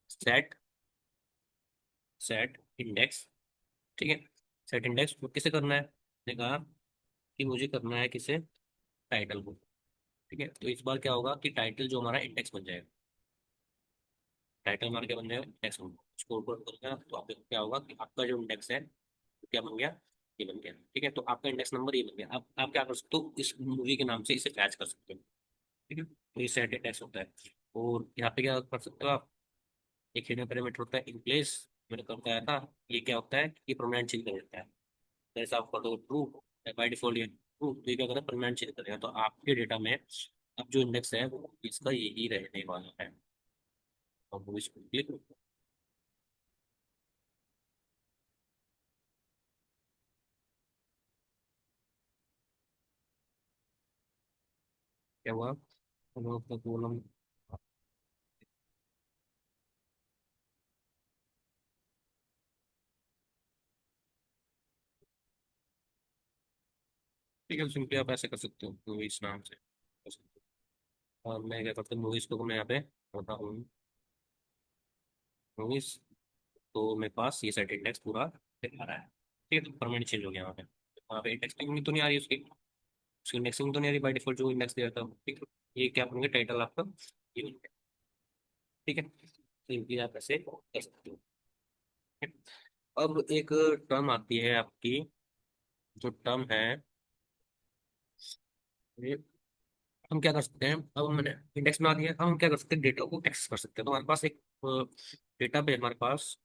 A: set set index. ठीक है, सेट इंडेक्स को किसे करना है, मैंने कहा कि मुझे करना है किसे, टाइटल को। ठीक है, तो इस बार क्या होगा कि टाइटल जो हमारा इंडेक्स बन जाएगा, टाइटल हमारा क्या बन जाएगा, इंडेक्स बन जाएगा। उसको ऊपर करूंगा तो आप क्या होगा कि आपका जो इंडेक्स है वो क्या बन गया, ये बन गया। ठीक है, तो आपका इंडेक्स नंबर ये बन गया। आप क्या कर सकते हो, इस मूवी के नाम से इसे फैच कर सकते हो। ठीक है, तो ये सेट इंडेक्स होता है। और यहाँ पे क्या कर सकते हो आप, एक हिडन पैरामीटर होता है इन प्लेस, मैंने कब बताया था। ये क्या होता है, ये परमानेंट चेंज कर देता है। जैसे आप कर दो ट्रू, बाई डिफॉल्ट ये ट्रू, तो ये क्या करेगा, परमानेंट चेंज करेगा। तो आपके डेटा में अब जो इंडेक्स है वो इसका यही रहने वाला है। और वो इसको क्लिक, क्या हुआ, हम आपका कॉलम। ठीक है, सिंपली आप ऐसे कर सकते हो मूवीज नाम से कर सकते हो। और मैं क्या करता हूँ, मूवीज को मैं यहाँ पे होता हूँ मूवीज, तो मेरे पास ये सेट इंडेक्स पूरा दिखा रहा है। ठीक है, तो परमानेंट चेंज हो गया वहाँ पे। वहाँ पे इंडेक्सिंग तो नहीं आ रही उसकी, उसकी इंडेक्सिंग तो नहीं आ रही बाई डिफॉल्ट जो इंडेक्स दिया था। ठीक है, ये क्या बनेंगे, टाइटल आपका ये बन गया। ठीक है, सिंपली आप ऐसे कर सकते हो। ठीक है? अब एक टर्म आती है आपकी, जो टर्म है ये, हम क्या कर सकते हैं, अब मैंने इंडेक्स में आ दिया, अब हम क्या कर सकते हैं, डेटा को एक्सेस कर सकते हैं। तो हमारे पास एक डेटा पे हमारे पास,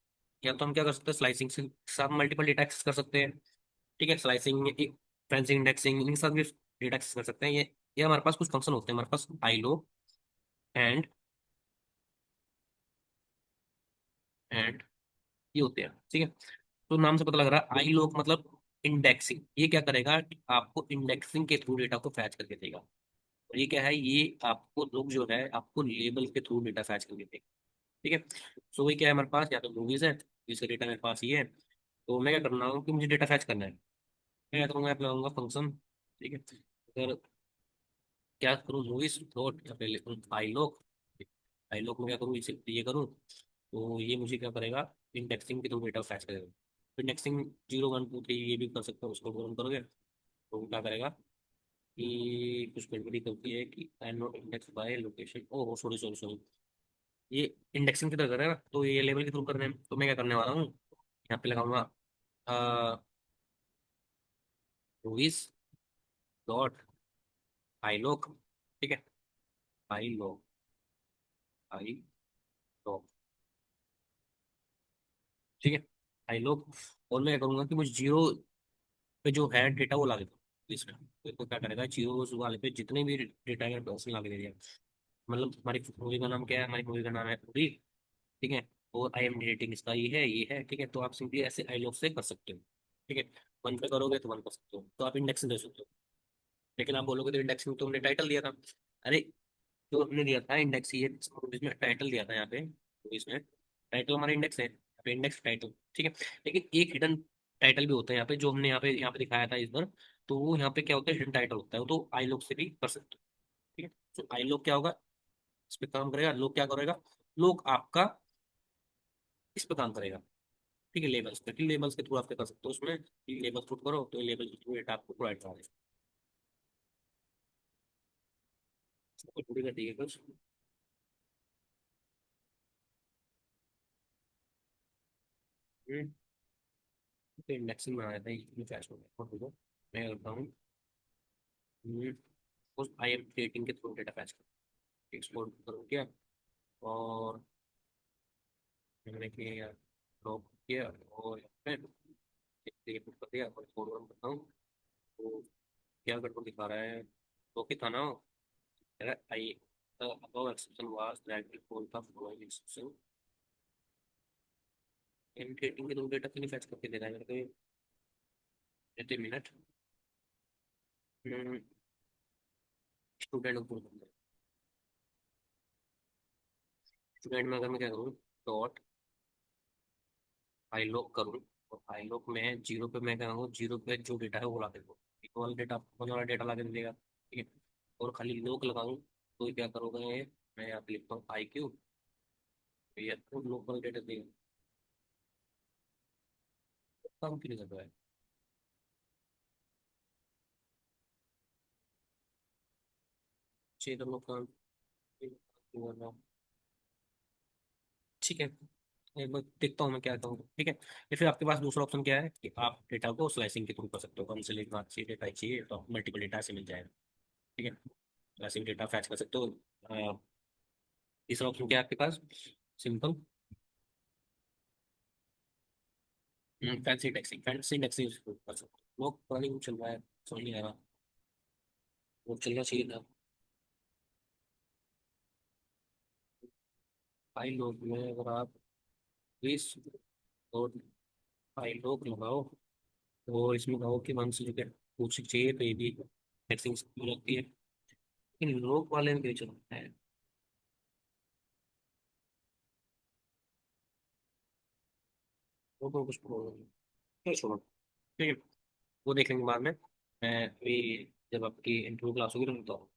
A: या तो हम क्या कर सकते हैं, स्लाइसिंग से साथ मल्टीपल डेटा एक्सेस कर सकते हैं। ठीक है, स्लाइसिंग, फैंसी इंडेक्सिंग, इनके साथ भी डेटा एक्सेस कर सकते हैं। ये हमारे पास कुछ फंक्शन होते हैं, हमारे पास आईलो एंड एंड ये होते हैं। ठीक है, तो नाम से पता लग रहा है आई लोग मतलब इंडेक्सिंग। ये क्या करेगा कि आपको इंडेक्सिंग के थ्रू डेटा को फैच करके देगा। और ये क्या है, ये आपको लोग जो है आपको लेबल के थ्रू डेटा फैच करके देगा। ठीक है, सो वही क्या है हमारे पास, या तो मूवीज है जिसका डेटा मेरे पास ये है। तो मैं क्या करना हूँ कि मुझे डेटा फैच करना है, मैं क्या करूँगा, अप्लाई लगाऊंगा फंक्शन। ठीक है, अगर क्या करूँ, मूवीज डॉट या पहले करूँ आई लोग, आई लोग में क्या करूँ, इसे ये करूँ, तो ये मुझे क्या करेगा, इंडेक्सिंग के थ्रू डेटा फैच करेगा। इंडेक्सिंग 0 1 2 3 ये भी कर सकते हो, उसको रन करोगे तो वो क्या करेगा कि कुछ गड़बड़ी करती है कि I am not index by location, oh sorry sorry sorry, ये इंडेक्सिंग की तरह कर रहा है ना, तो ये लेवल के थ्रू कर रहे हैं। तो मैं क्या करने वाला हूँ, यहाँ पे लगाऊंगा मूवीज डॉट आई लोग। ठीक है, आई लोग, आई लोग। ठीक है, आई लोग, और मैं क्या करूंगा कि मुझे जीरो पे जो है डेटा वो ला देता हूँ इसमें। तो इसको क्या करेगा, जीरो वाले पे जितने भी डेटा है उसने ला के दे दिया। मतलब हमारी मूवी का नाम क्या है, हमारी मूवी का नाम है उरी। ठीक है, और आई एम रेटिंग इसका ये है। ठीक है, तो आप सिंपली ऐसे आई लोग से कर सकते हो। ठीक है, वन पे करोगे तो वन कर सकते हो, तो आप इंडेक्स दे सकते हो। लेकिन आप बोलोगे तो इंडेक्स में तुमने टाइटल दिया था। अरे जो हमने दिया था इंडेक्स, ये इसमें टाइटल दिया था यहाँ पे, तो इसमें टाइटल हमारा इंडेक्स है, यहाँ पे इंडेक्स टाइटल, ठीक है। लेकिन एक हिडन टाइटल भी होता है यहाँ पे, जो हमने यहाँ पे दिखाया था इस बार। तो वो यहाँ पे क्या होता है, हिडन टाइटल होता है, वो तो आई लॉग से भी कर सकते हो, ठीक है। तो आई लॉग क्या होगा, इस पे काम करेगा, लोग क्या करेगा, लोग आपका इस पे काम करेगा, ठीक है, लेबल्स पे, लेबल्स के थ्रू आप क्या कर सकते हो उसमें, लेबल पुट करो तो लेबल के थ्रू डेटा आपको प्रोवाइड करा देगा, थोड़ी करती है कुछ। तो इंडेक्सिंग में आया था, ये फ्लैश हो गया, और देखो मैं करता हूँ, उस आई एम क्रिएटिंग के थ्रू डेटा फैच कर एक्सपोर्ट करो क्या, और मैंने किया ड्रॉप किया, और यहाँ पे ये पुट कर दिया, और कोड रन करता हूँ, तो क्या गड़बड़ दिखा रहा है, तो कि था ना, आई above exception was that the code का following exception इन क्रिएटिंग के थ्रू डेटा क्यों नहीं फैच करके दे रहा है मेरे को, ये मिनट स्टूडेंट को, स्टूडेंट में अगर मैं क्या करूँ, डॉट आई लॉग करूँ, और आई लॉग में जीरो पे मैं क्या करूँ, जीरो पे जो डेटा है वो ला देगा, इक्वल डेटा, वाला डेटा ला के देगा, ठीक है। और खाली लॉग लगाऊँ तो क्या करोगे, मैं यहाँ पे लिखता हूँ आई क्यू, ये तो लोकल डेटा देगा, काम क्यों नहीं कर रहा है, चाहिए तो लोग काम क्यों कर रहा हूँ? ठीक है, एक बार देखता हूँ मैं क्या करूँ, ठीक है। या फिर आपके पास दूसरा ऑप्शन क्या है कि आप डेटा को स्लाइसिंग के थ्रू कर सकते हो, कम से लेकर चाहिए डेटा चाहिए तो मल्टीपल डेटा से मिल जाएगा, ठीक है, स्लाइसिंग डेटा फैच कर सकते हो। अ, तीसरा ऑप्शन क्या है आपके पास, simple fancy taxing, fancy taxing कर सकते हो, वो पता नहीं क्यों चल रहा है, समझ नहीं आ रहा, वो चलना चाहिए था। फाइल लोग में अगर आप 20 और फाइल लोग लगाओ, और इसमें कहो कि वन से लेकर कुछ चाहिए तो ये भी टैक्सिंग हो जाती है, लेकिन लोग वाले में क्यों चलता है, वो तो कुछ प्रॉब्लम नहीं है, छोड़ो, ठीक है, वो देखेंगे बाद में। मैं अभी जब आपकी इंटरव्यू क्लास होगी तो बताऊँ।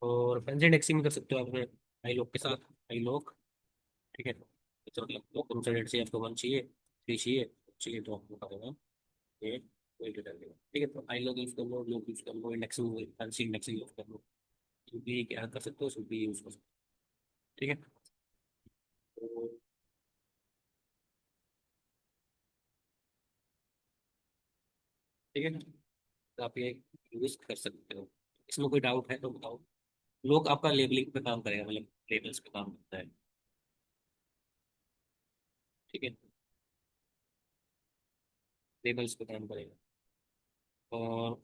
A: और फैंसी टैक्सी में कर सकते हो आपने आई लोग के साथ, आई लोग, ठीक है, तो मतलब लोग कंसल्टेंट से आपको वन चाहिए, थ्री चाहिए, चाहिए तो आपको बता देगा, ये वही डेटा देगा, ठीक है। तो आई लोग यूज कर लो, लोग यूज कर लो, इंडेक्सिंग फैंसी इंडेक्सिंग यूज कर लो, जो भी क्या कर सकते हो उसको भी यूज कर सकते हो, ठीक है। तो ठीक है, तो आप ये यूज कर सकते हो, इसमें कोई डाउट है तो बताओ। लोग आपका लेबलिंग पे काम करेगा, मतलब लेबल्स पे काम करता है, ठीक है, लेबल्स पे काम करेगा। और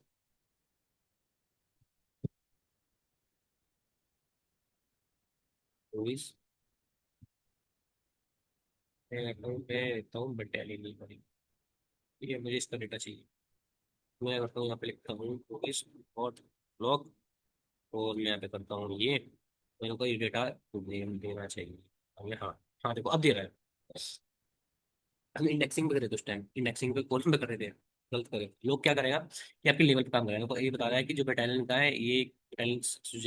A: वॉइस मैं अकाउंट पे रहता हूँ बट टैली नहीं करी, ठीक है, मुझे इसका डेटा चाहिए, मैं करता हूँ यहाँ पे लिखता हूँ वॉइस और लॉग, और मैं यहाँ पे करता हूँ ये, मेरे को ये डेटा देना चाहिए, अब हाँ, हाँ देखो अब दे रहा है, हम इंडेक्सिंग पे कर रहे थे उस टाइम, इंडेक्सिंग पे कॉलम पे कर रहे थे, गलत करे, लोग क्या करेगा कि आपके लेवल पे काम करेगा, तो ये बता रहा है कि जो बटालियन का है ये बटालियन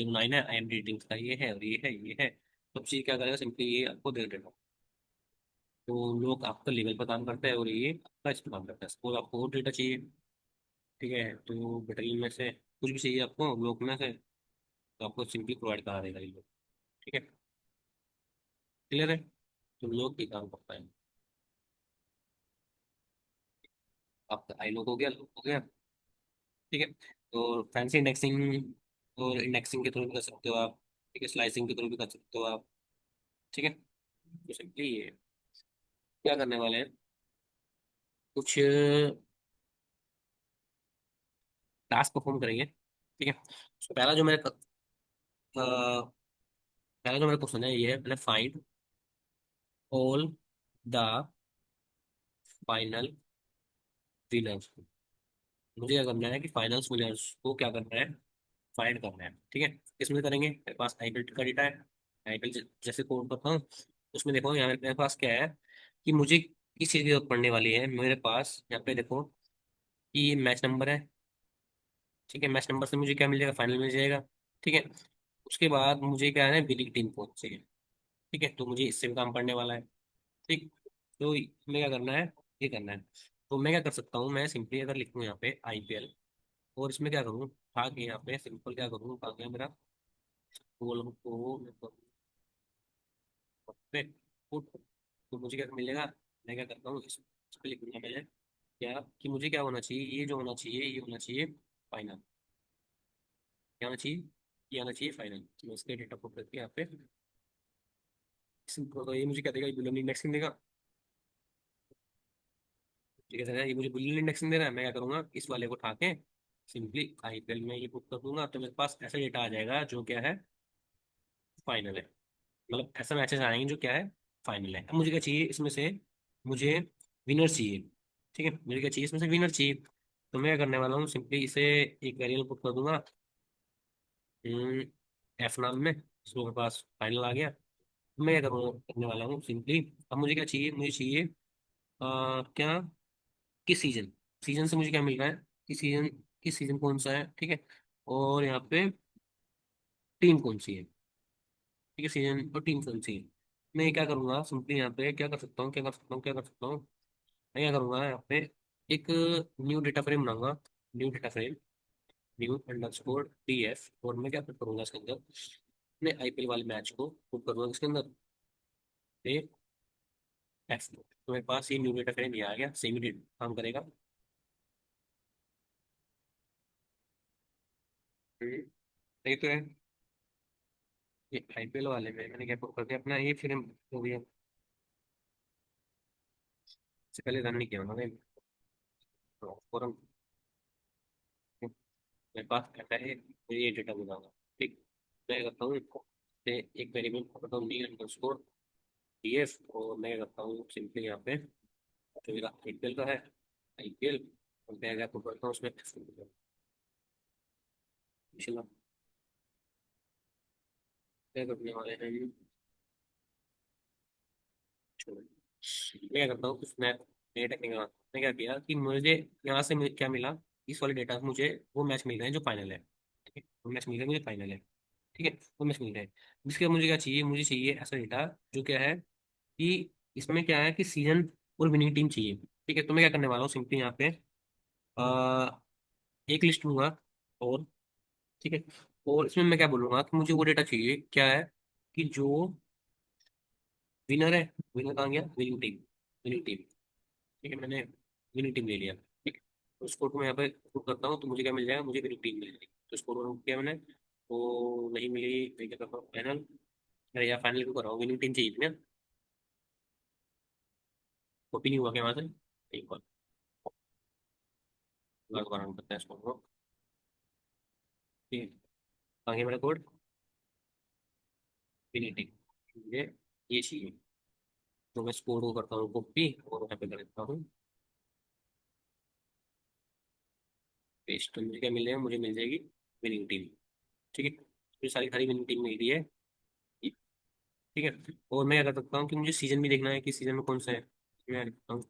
A: 09 है, आई एम रेटिंग का ये है, और ये है, ये है, तो चीज क्या करेगा, सिंपली ये आपको दे देगा, तो लोग आपका लेवल पर काम करता है और ये आपका इस पर काम करता है, सपोज आपको और डेटा चाहिए, ठीक है, तो बटालियन में से कुछ भी चाहिए आपको लोग में से, तो आपको सिंपली प्रोवाइड करा देगा ये लोग, ठीक है, क्लियर है, तो लोग भी काम करता है, आपका आई लोग हो गया, लोग हो गया, ठीक है। तो फैंसी इंडेक्सिंग और इंडेक्सिंग के थ्रू भी कर सकते हो आप, ठीक है, स्लाइसिंग के थ्रू भी कर सकते हो आप, ठीक है। तो सिंपली ये क्या करने वाले हैं, कुछ टास्क परफॉर्म करेंगे, ठीक है। तो पहला जो मेरा क्वेश्चन है ये है, मैंने find all the final winners, मुझे क्या करना है कि फाइनल्स विनर्स को क्या करना है, फाइंड करना है, ठीक है। इसमें करेंगे, मेरे पास आईपीएल का डेटा है। आईपीएल जैसे कोड करता हूँ, उसमें देखो यहाँ मेरे पास क्या है कि मुझे किस चीज़ की जरूरत पड़ने वाली है। मेरे पास यहाँ पे देखो कि ये मैच नंबर है, ठीक है। मैच नंबर से मुझे क्या मिल जाएगा, फाइनल मिल जाएगा, ठीक है। उसके बाद मुझे क्या है, विनिंग टीम कौन सी है, ठीक है। तो मुझे इससे भी काम पड़ने वाला है, ठीक। तो हमें क्या करना है, ये करना है। तो मैं क्या कर सकता हूँ, मैं सिंपली अगर लिखूँ यहाँ पे आईपीएल, और इसमें क्या करूँ, आगे यहाँ पे सिंपल क्या करूँ, आगे मेरा गोल को पे पुट, तो मुझे क्या मिलेगा। मैं क्या करता हूँ, इस पे लिखूंगा मैं क्या कि मुझे क्या होना चाहिए, ये जो होना चाहिए ये होना चाहिए फाइनल। क्या होना चाहिए, ये आना चाहिए फाइनल। तो मैं इसके डेटा पुट करके यहाँ पे सिंपल, तो ये मुझे क्या देगा, ये बुलियन इंडेक्सिंग देगा, ठीक है सर। ये मुझे बुलियन इंडेक्सिंग दे रहा है। मैं क्या करूंगा, इस वाले को उठा के सिंपली आईपीएल में ये पुट कर दूंगा, तो मेरे पास ऐसा डेटा आ जाएगा जो क्या है, फाइनल है। मतलब ऐसा मैचेस आएंगे जो क्या है, फाइनल है। अब मुझे क्या चाहिए इसमें से, मुझे विनर चाहिए, ठीक है। मुझे क्या चाहिए इसमें से, विनर चाहिए। तो मैं क्या करने वाला हूँ, सिंपली इसे एक वेरिएबल पुट कर दूंगा एफ नाम में, जिसमें मेरे पास फाइनल आ गया। तो मैं क्या करूँगा, करने वाला हूँ सिंपली, अब मुझे क्या चाहिए, मुझे चाहिए क्या, किस सीजन, सीजन से मुझे क्या मिल रहा है, किस सीजन कौन सा है, ठीक है। और यहाँ पे टीम कौन सी है, ठीक है। सीजन और टीम कौन सी है। मैं क्या करूंगा, सिंपली यहाँ पे क्या कर सकता हूँ, क्या कर सकता हूँ, मैं क्या करूंगा यहाँ पे एक न्यू डेटा फ्रेम बनाऊंगा। New data frame, new underscore DF, और मैं क्या करूंगा इसके अंदर अपने आईपीएल वाले मैच को पुट करूंगा इसके अंदर पे एफ। तो मेरे पास ये न्यू डेटा फ्रेम ये आ गया, सेम ही काम करेगा। सही तो है। ये आईपीएल वाले में मैंने क्या पुट कर दिया, अपना ये फ्रेम हो गया। इससे पहले रन नहीं किया उन्होंने फॉरम, मेरे पास ऐसा है, तो ये डेटा मिलाऊंगा, ठीक। मैं करता हूँ से एक वेरिएबल पकड़ता हूँ डी अंडरस्कोर डीएफ, और मैं करता हूँ सिंपली यहाँ पे जो मेरा आईपीएल का है, आईपीएल, और मैं अगर पकड़ता हूँ उसमें पिछला क्या करने वाले हैं, छोड़ो। मैं क्या करता हूँ कुछ नया टेक्निक, मैं क्या किया कि मुझे यहाँ से क्या मिला, इस वाले डेटा से मुझे वो मैच मिल रहे हैं जो फाइनल है, ठीक है। वो मैच मिल रहे हैं मुझे फाइनल है, ठीक है। वो मैच मिल रहे हैं। जिसके बाद मुझे क्या चाहिए, मुझे चाहिए ऐसा डेटा जो क्या है कि इसमें क्या है कि सीजन और विनिंग टीम चाहिए, ठीक है। तो मैं क्या करने वाला हूँ, सिंपली यहाँ पे आ, एक लिस्ट लूंगा, और ठीक है। और इसमें मैं क्या बोलूंगा कि मुझे वो डेटा चाहिए क्या है कि जो विनर है, विनर कहाँ गया, विनिंग टीम, विनिंग टीम, ठीक है। मैंने विनिंग टीम ले लिया, ठीक है। तो स्कोर को मैं यहाँ पे पुट करता हूँ, तो मुझे क्या मिल जाएगा, मुझे विनिंग टीम मिल जाएगी। तो स्कोर किया मैंने, तो नहीं मिली, मैं क्या करता हूँ फाइनल, अरे यार फाइनल क्यों कर रहा हूँ, विनिंग टीम चाहिए थी ना। कॉपी नहीं हुआ क्या वहां से, एक बार दोबारा run करते हैं इसको, ठीक है। आगे मेरा कोड विनिंग टीम, मुझे ये चाहिए। तो मैं स्कोर को करता हूँ कॉपी, और यहाँ पे कर देता हूँ पेस्ट। तो मुझे क्या मिल जाएगा, मुझे मिल जाएगी विनिंग टीम, ठीक है। मुझे सारी सारी विनिंग टीम मिल रही है, ठीक है। और मैं क्या कर सकता हूँ कि मुझे सीजन भी देखना है कि सीजन में कौन सा है। मैं लिखता हूँ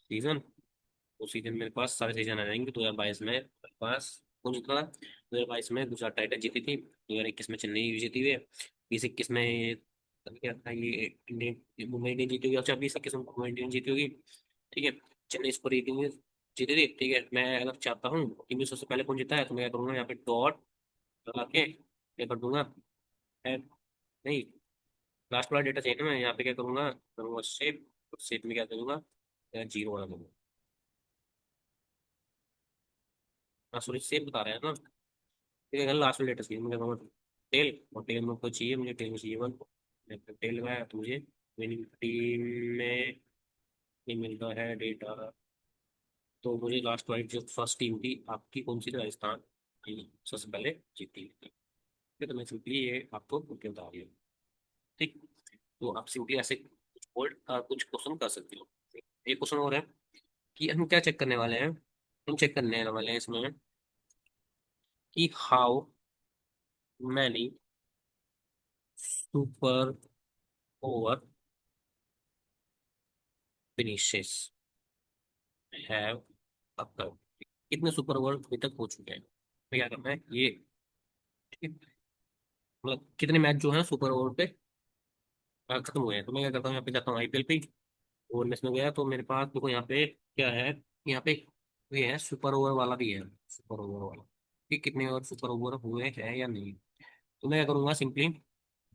A: सीजन, तो सीजन मेरे पास सारे सीजन आ जाएंगे। 2022 में मेरे पास कौन जीता था, 2022 में गुजरात टाइटन जीती थी, 2021 में चेन्नई जीती हुई है, 2021 में क्या था ये इंडियन, मुंबई इंडियंस जीती होगी, अच्छा 2021 में मुंबई इंडियंस जीती होगी, ठीक है। चेन्नई सुपर किंग्स जीती थी, ठीक है। मैं अगर चाहता हूँ टीम में सबसे पहले कौन जीता है, तो मैं क्या करूंगा, यहाँ पे डॉट लगा के क्या कर दूंगा, है नहीं, लास्ट वाला डेटा चाहिए ना, मैं यहाँ पे क्या करूंगा, करूंगा शेप, शेप में क्या करूंगा, जीरो बना दूंगा। हाँ सॉरी, शेप बता रहे हैं ना, ठीक है। लास्ट वाला डेटा चाहिए, मैं क्या करूंगा टेल, और टेल में को चाहिए, मुझे टेल में चाहिए वन, टेल में तो मुझे विनिंग टीम में नहीं मिलता है डेटा। तो मुझे लास्ट वाली जो फर्स्ट टीम थी आपकी कौन सी थी, राजस्थान की सबसे पहले जीती थी, ठीक है। तो मैं सिंपली ये आपको करके बता रही हूँ, ठीक। तो आप सिंपली ऐसे कुछ क्वेश्चन कर सकते हो। एक क्वेश्चन और है कि हम क्या चेक करने वाले हैं, हम चेक करने वाले हैं इसमें कि how many super over finishes have occur, कितने सुपर ओवर अभी तक हो चुके हैं, तो क्या करना है ये, ठीक है, मतलब कितने मैच जो है सुपर ओवर पे खत्म हुए हैं। तो मैं क्या करता हूँ, यहाँ पे जाता हूँ आईपीएल पे, और मैं इसमें गया तो मेरे पास देखो यहाँ पे क्या है, यहाँ पे ये है सुपर ओवर वाला भी है, सुपर ओवर वाला कि कितने और सुपर ओवर हुए हैं या नहीं। तो मैं क्या करूँगा सिंपली,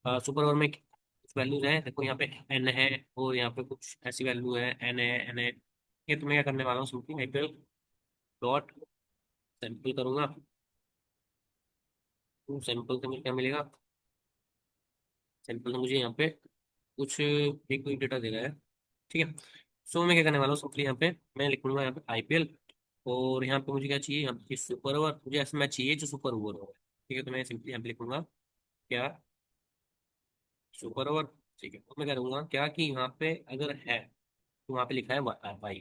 A: सुपर ओवर में कुछ वैल्यूज हैं देखो, यहाँ पे एन है और यहाँ पे कुछ ऐसी वैल्यू है, एन है, एन है, ये तो मैं क्या करने वाला हूँ सिंपली आईपीएल डॉट सैंपल करूंगा। तो सैंपल से मुझे क्या मिलेगा, सैंपल से मुझे यहाँ पे कुछ एक कोई डेटा दे रहा है, ठीक है। सो मैं क्या करने वाला हूँ सिंपली यहाँ पे मैं लिखूंगा यहाँ पे आईपीएल, और यहाँ पे मुझे क्या चाहिए, यहाँ पे सुपर ओवर, मुझे ऐसा मैच चाहिए जो सुपर ओवर हो, ठीक है। तो मैं सिंपली यहाँ पे लिखूंगा क्या, सुपर ओवर, ठीक है। तो मैं करूँगा क्या कि यहाँ पे अगर है तो वहाँ पे लिखा है वाई,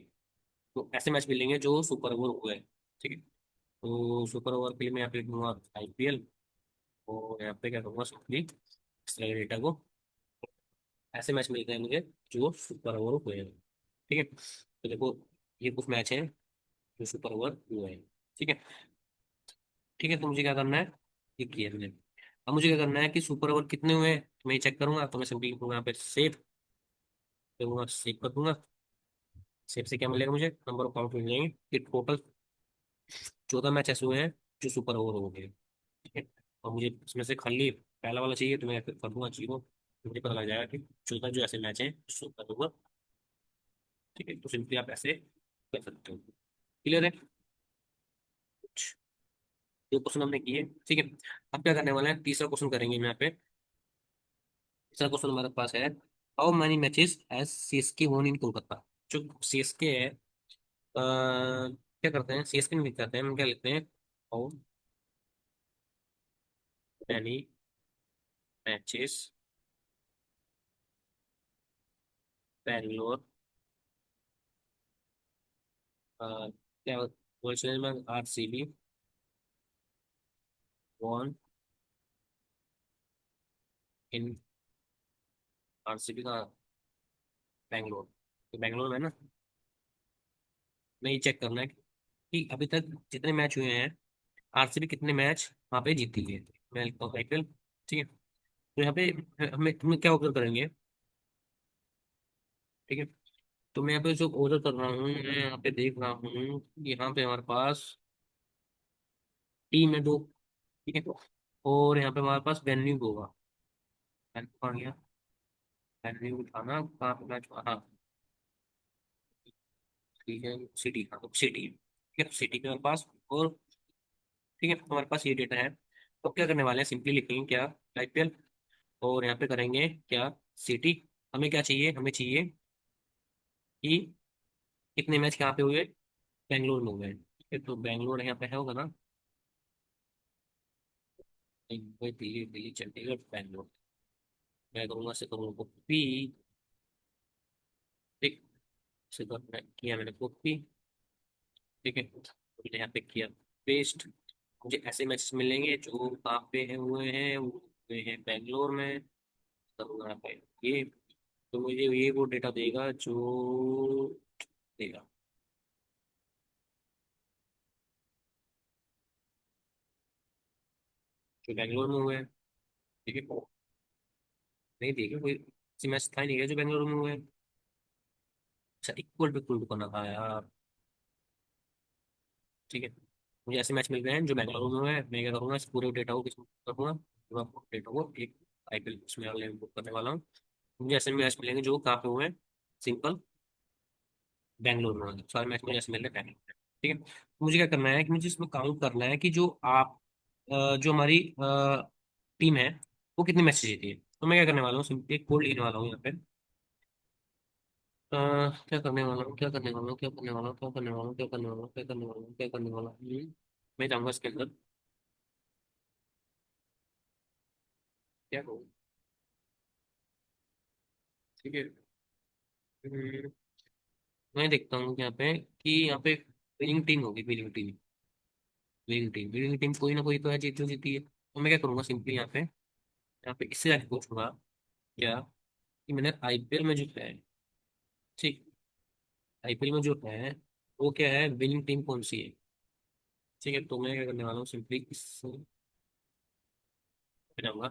A: तो ऐसे मैच मिलेंगे जो सुपर ओवर हुए हैं, ठीक है। तो सुपर ओवर के लिए मैं यहाँ पे लिखूंगा आईपीएल, और यहाँ पे क्या करूँगा सिंपली इस तरह डेटा को, ऐसे मैच मिलते हैं मुझे जो सुपर ओवर हुए हैं, ठीक है। तो देखो ये कुछ मैच हैं जो सुपर ओवर हुए हैं, ठीक है। ठीक है, तो मुझे क्या करना है, ये किया मैंने। अब मुझे क्या करना है कि सुपर ओवर कितने हुए हैं तो मैं ये चेक करूंगा, तो मैं सिंपली लिखूंगा यहाँ पे सेव, करूंगा सेव कर दूंगा। सेव से क्या मिलेगा, मुझे नंबर ऑफ काउंट मिल जाएंगे कि टोटल 14 मैच ऐसे हुए हैं जो सुपर ओवर हो गए, ठीक है। और मुझे इसमें से खाली पहला वाला चाहिए, तो मैं फिर कर दूंगा 0, मुझे पता लग जाएगा कि 14 जो ऐसे मैच हैं सुपर ओवर, ठीक है। तो सिंपली आप ऐसे कर सकते हो, क्लियर है। दो क्वेश्चन हमने किए, ठीक है। अब क्या करने वाले हैं, तीसरा क्वेश्चन करेंगे हम यहाँ पे। तीसरा क्वेश्चन हमारे पास है, how many matches as CSK won in Kolkata. जो सीएसके है, क्या करते हैं, सीएसके में लिखते हैं, हम क्या लिखते हैं, हाउ मैनी मैचेस बैंगलोर, क्या बोलते हैं, आरसीबी वॉन इन, आरसीबी का बैंगलोर, तो बैंगलोर में ना, मैं ये चेक करना है कि अभी तक जितने मैच हुए हैं आरसीबी कितने मैच वहाँ पे जीती है। मैं लिखता हूँ आईपीएल, ठीक है। तो यहाँ पे हमें हमें क्या ऑब्जर्व करेंगे, ठीक है। तो मैं यहाँ पे जो ऑब्जर्व कर रहा हूँ, मैं यहाँ पे देख रहा हूँ कि यहाँ पे हमारे पास टीम है दो, ठीक है। और यहाँ पे हमारे पास वेन्यू होगा, वेन्यू कहाँ गया, वेन्यू उठाना कहाँ पे मैच हुआ, हाँ ठीक है, सिटी, हाँ तो सिटी, ठीक है, सिटी के हमारे पास, और ठीक है हमारे पास ये डेटा है। तो क्या करने वाले हैं, सिंपली लिखेंगे क्या, आईपीएल, और यहाँ पे करेंगे क्या, सिटी। हमें क्या चाहिए, हमें चाहिए कि कितने मैच कहाँ पे हुए, बेंगलोर में हुए हैं, ठीक है। तो बेंगलोर यहाँ पे है होगा ना, मुंबई दिल्ली, दिल्ली चंडीगढ़ बेंगलोर, मैं करूँगा से करूँगा कॉपी, ठीक से किया मैंने कॉपी, ठीक है। तो मैंने यहाँ पे किया पेस्ट, मुझे ऐसे मैचेस मिलेंगे जो कहाँ पे है हुए हैं, वो हुए हैं बेंगलोर में, करूँगा यहाँ पे ये, तो मुझे ये वो डेटा देगा जो देगा, जो बेंगलोर में हुए हैं, ठीक है। नहीं देगा कोई, ऐसी मैच था ही नहीं है जो बेंगलोर में हुए हैं। अच्छा इक्वल टू इक्वल टू करना था यार, ठीक है। मुझे ऐसे मैच मिल गए हैं जो बेंगलुरु में हुए हैं, मैं क्या करूँगा इस पूरे डेटा को किसमें करूँगा, पूरा डेटा को एक आईपीएल उसमें वाले में बुक करने वाला हूँ। मुझे ऐसे मैच मिलेंगे जो कहाँ पे हुए हैं, सिंपल बेंगलुरु में, सारे मैच मुझे ऐसे मिल रहे हैं बेंगलुरु में, ठीक है। तो मुझे क्या करना है कि मुझे इसमें काउंट करना है कि जो आप जो हमारी टीम है वो कितने मैच जीती है। तो मैं क्या करने वाला हूँ, सिंपली एक कोड लिखने वाला हूँ यहाँ पे, क्या करने वाला हूँ, क्या करने वाला हूँ, क्या करने वाला हूँ, क्या करने वाला हूँ, क्या करने वाला हूँ, क्या करने वाला हूँ, क्या करने वाला हूँ, मैं जाऊँगा इसके अंदर, क्या कहूँ, ठीक है। मैं देखता हूँ यहाँ पे कि यहाँ पे विनिंग टीम होगी, विनिंग टीम, विनिंग टीम कोई ना कोई तो है जीत जो जीती है। तो मैं क्या करूंगा सिंपली यहाँ पे इससे जाके पूछूंगा क्या, कि मैंने आईपीएल में जो है, ठीक, आईपीएल में जो है वो क्या है, विनिंग टीम कौन सी है। ठीक है, तो मैं क्या करने वाला हूँ सिंपली इस पे जाऊंगा,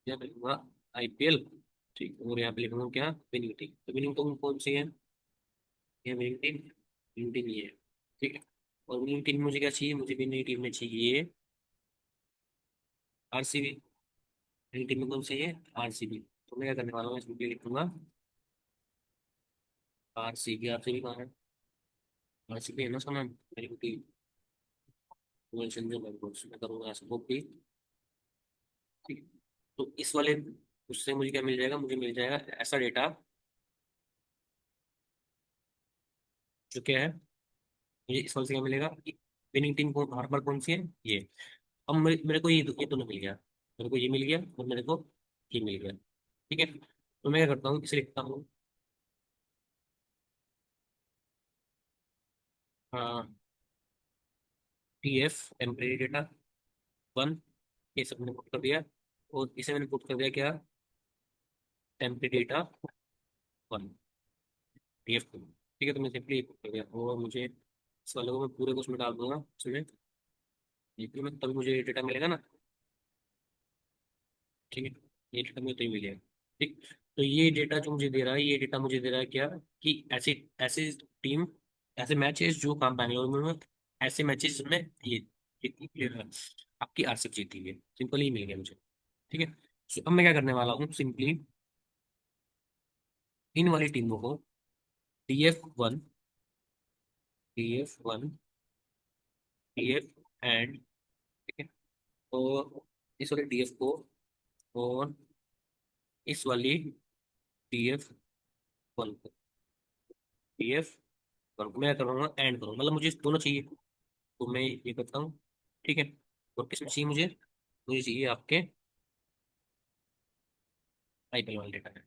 A: यहाँ पे लिखूंगा आईपीएल, ठीक, और यहाँ पे लिखूंगा क्या, विनिंग टीम। तो विनिंग टीम कौन सी है, ये विनिंग टीम ये है, ठीक है। और विनिंग टीम मुझे क्या चाहिए, मुझे विनिंग टीम में चाहिए आरसीबी। विनिंग टीम में कौन सी है, आरसीबी। तो मैं क्या करने वाला हूँ, सिंपली लिखूंगा आरसीबी। आरसीबी कहाँ है, आरसीबी है ना उसका नाम, मेरी को टीम, रॉयल चैलेंजर्स बैंगलोर। मैं करूंगा ऐसा कॉपी, ठीक है। तो इस वाले उससे मुझे क्या मिल जाएगा, मुझे मिल जाएगा ऐसा डेटा जो क्या है, मुझे इस वाले से क्या मिलेगा, विनिंग टीम कौन हर बार कौन सी है, ये। अब मेरे को ये दोनों मिल गया, मेरे को ये मिल गया और मेरे को ये मिल गया, ठीक है। तो मैं क्या करता हूँ, इसे लिखता हूँ, TF टेम्परेरी डेटा वन, ये सब मैंने पुट कर दिया। और इसे मैंने पुट कर दिया क्या, temporary data one, TF two, ठीक है। तो मैं सिंपली पुट कर दिया और मुझे इस वाले को मैं पूरे को उसमें डाल दूंगा उसमें, ये फिर मैं तभी मुझे ये डेटा मिलेगा ना, ठीक है। ये डेटा मुझे तो ही मिलेगा, ठीक। तो ये डेटा जो मुझे दे रहा है, ये डेटा मुझे दे रहा है क्या, कि ऐसे ऐसे टीम, ऐसे मैचेस जो काम बैंगलोर में, ऐसे मैचेस में ये आपकी आरसीबी जीती है, सिंपल ही मिल गया मुझे, ठीक है। So, अब मैं क्या करने वाला हूँ सिंपली, इन वाली टीमों को DF1, DF1, DF एंड, ठीक है। तो इस वाले DF को और इस वाली DF1 को, DF1 को मैं करूँगा एंड करूँगा, मतलब मुझे दोनों चाहिए, तो मैं ये करता हूँ, ठीक है। और किसमें चाहिए मुझे, मुझे चाहिए आपके आईपीएल वाले डेटा है,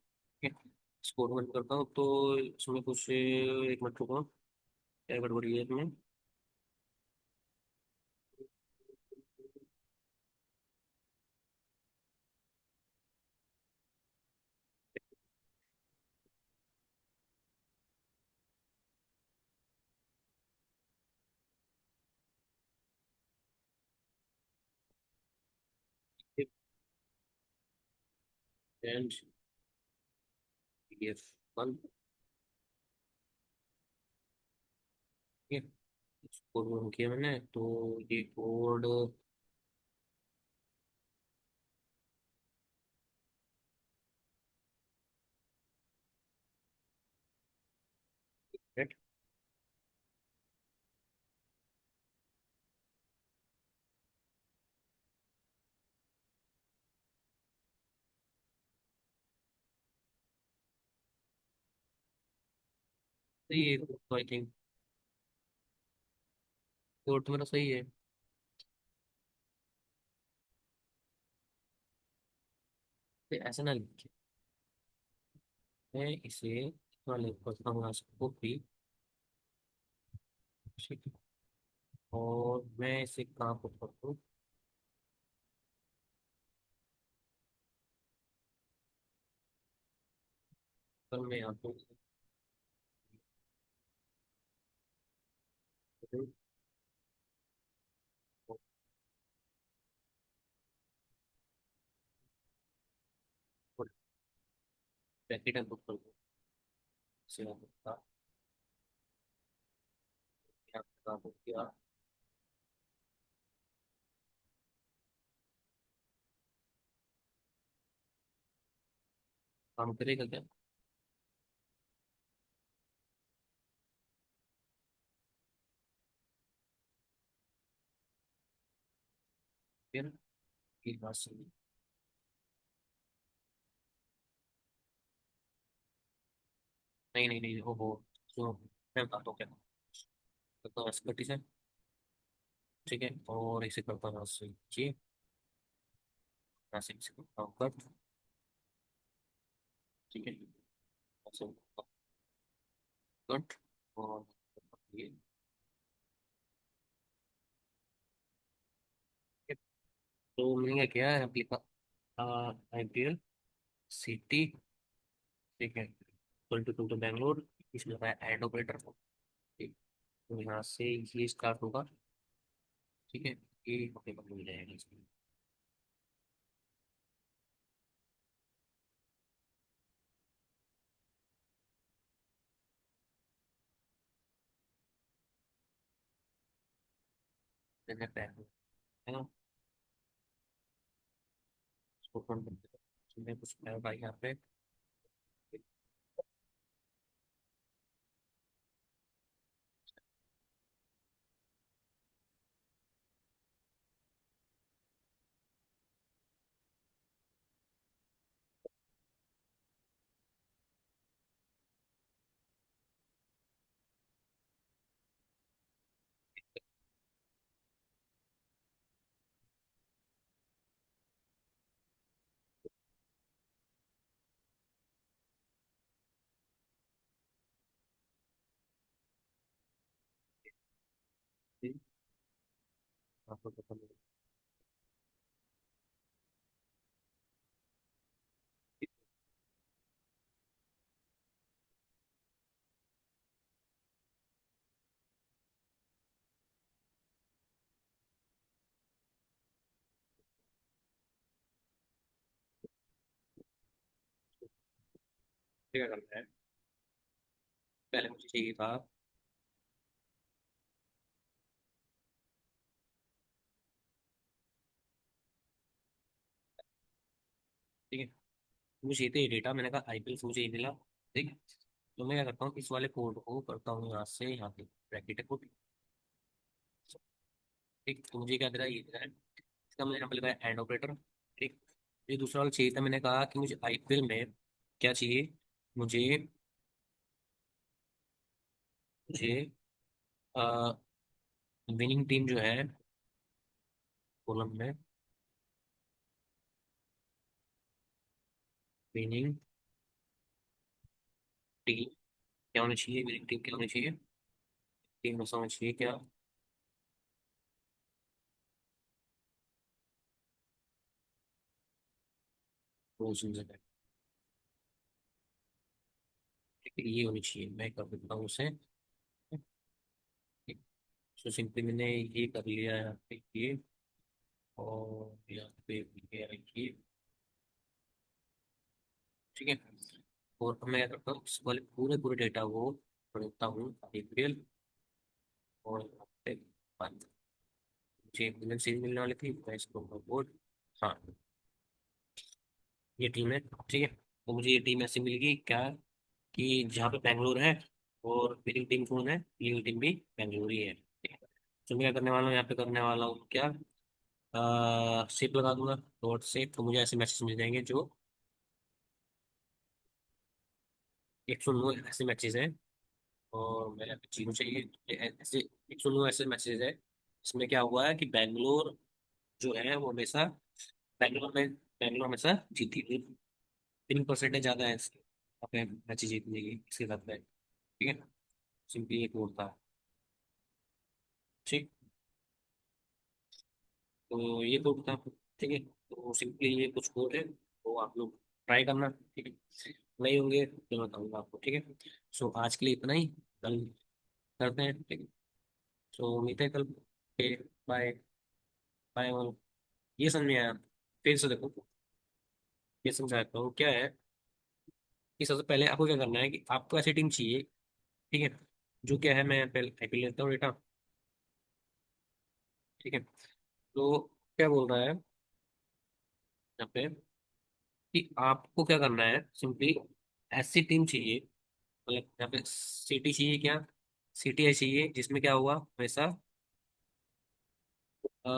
A: ठीक है। स्कोर वन करता हूँ तो इसमें कुछ एक मिनट रुको, क्या गड़बड़ी है इसमें, एंड DF1, ठीक है। स्कोर वन किया मैंने, तो ये कोड है, सही है तो आई थिंक कोड तो मेरा सही है। तो ऐसा ना लिखिए, मैं इसे थोड़ा लिख करता हूँ आज कॉपी, ठीक है। और मैं इसे कहाँ पर करता हूँ, पर मैं यहाँ पर पैकेट बुक कर दूँ, इसे यहाँ पर यहाँ पर कहाँ पर किया, काम करेगा क्या, फिर ये बात सही है। नहीं नहीं नहीं, ओहो, सुनो, मैं बताता हूँ क्या करता हूँ, ऐसे से, ठीक है। और इसे करता हूँ ऐसे, जी, ऐसे इसे करता हूँ कट, ठीक है, ऐसे कट, और ये तो मैंने क्या किया है, IPL सिटी, ठीक है, इक्वल टू बैंगलोर, इसमें लगाया एंड ऑपरेटर को, ठीक। तो यहाँ से ये स्टार्ट होगा, ठीक है, ये अपने को मिल जाएगा इसमें। मैंने पहले है ना, इसको ओपन कर दिया, इसमें कुछ है भाई यहाँ पे। ठीक, आपको पता नहीं। क्या करना है, पहले मुझे चाहिए था, ठीक है, मुझे चाहिए था ये डेटा, मैंने कहा IPL मुझे ये मिला, ठीक। तो मैं क्या करता हूँ, इस वाले कोड को करता हूँ यहाँ से यहाँ पे ब्रैकेट को, ठीक। तो मुझे क्या दे रहा है, ये दे रहा है, इसका मैंने यहाँ पे लिखा है एंड ऑपरेटर, ठीक। ये दूसरा वाला चाहिए था, मैंने कहा कि मुझे IPL में क्या चाहिए, मुझे मुझे विनिंग टीम जो है कॉलम में, विनिंग टीम क्या होनी चाहिए, विनिंग टीम क्या होनी चाहिए, टीम में होना चाहिए क्या, रोज, ठीक है, ये होनी चाहिए, मैं कर देता हूँ उसे, ठीक। तो सिंपली मैंने ये कर लिया है यहाँ पे ये, और यहाँ पे ये, ठीक है। और अब मैं क्या करता हूँ, इस वाले पूरे पूरे डेटा को पढ़ता हूँ IPL, और यहाँ पे बंद। मुझे एक मिलियन सीरीज मिलने वाली थी, मैं इसको बोर्ड, हाँ, ये टीम है, ठीक है। तो मुझे ये टीम ऐसी मिल गई क्या, कि जहाँ पे बैंगलोर है, और विनिंग टीम कौन है, लीगल टीम भी बैंगलोर ही है, ठीक है। तो मैं क्या करने वाला हूँ, यहाँ पे करने वाला हूँ क्या, सिप लगा दूंगा, डॉट सिप, तो मुझे ऐसे मैसेज मिल जाएंगे जो 109 ऐसे मैसेज हैं, और मेरे यहाँ पे 0 चाहिए, ऐसे 109 ऐसे मैसेज है। इसमें क्या हुआ है कि बैंगलोर जो है वो हमेशा, बैंगलोर हमेशा जीती हुई, 3% ज्यादा है इसके अपने मैच जीतने की, इसके साथ है, ठीक है। सिंपली ये कोड था, ठीक। तो ये कोड था, ठीक है। तो सिंपली ये कुछ कोड है, तो आप लोग ट्राई करना, ठीक है। नहीं होंगे तो मैं बताऊंगा आपको, ठीक है। सो आज के लिए इतना ही, कल करते हैं, ठीक है। सो मिलते हैं कल, ओके, बाय। बाय। ये समझ में आया, फिर से देखो, ये समझाता हूँ क्या है, कि सबसे पहले आपको क्या करना है, कि आपको ऐसी टीम चाहिए, ठीक है, जो क्या है, मैं पहले IPL लेता हूँ डेटा, ठीक है। तो क्या बोल रहा है यहाँ पे, कि आपको क्या करना है, सिंपली ऐसी टीम चाहिए, मतलब यहाँ पे सिटी चाहिए क्या, सिटी ऐसी चाहिए जिसमें क्या हुआ हमेशा, अ,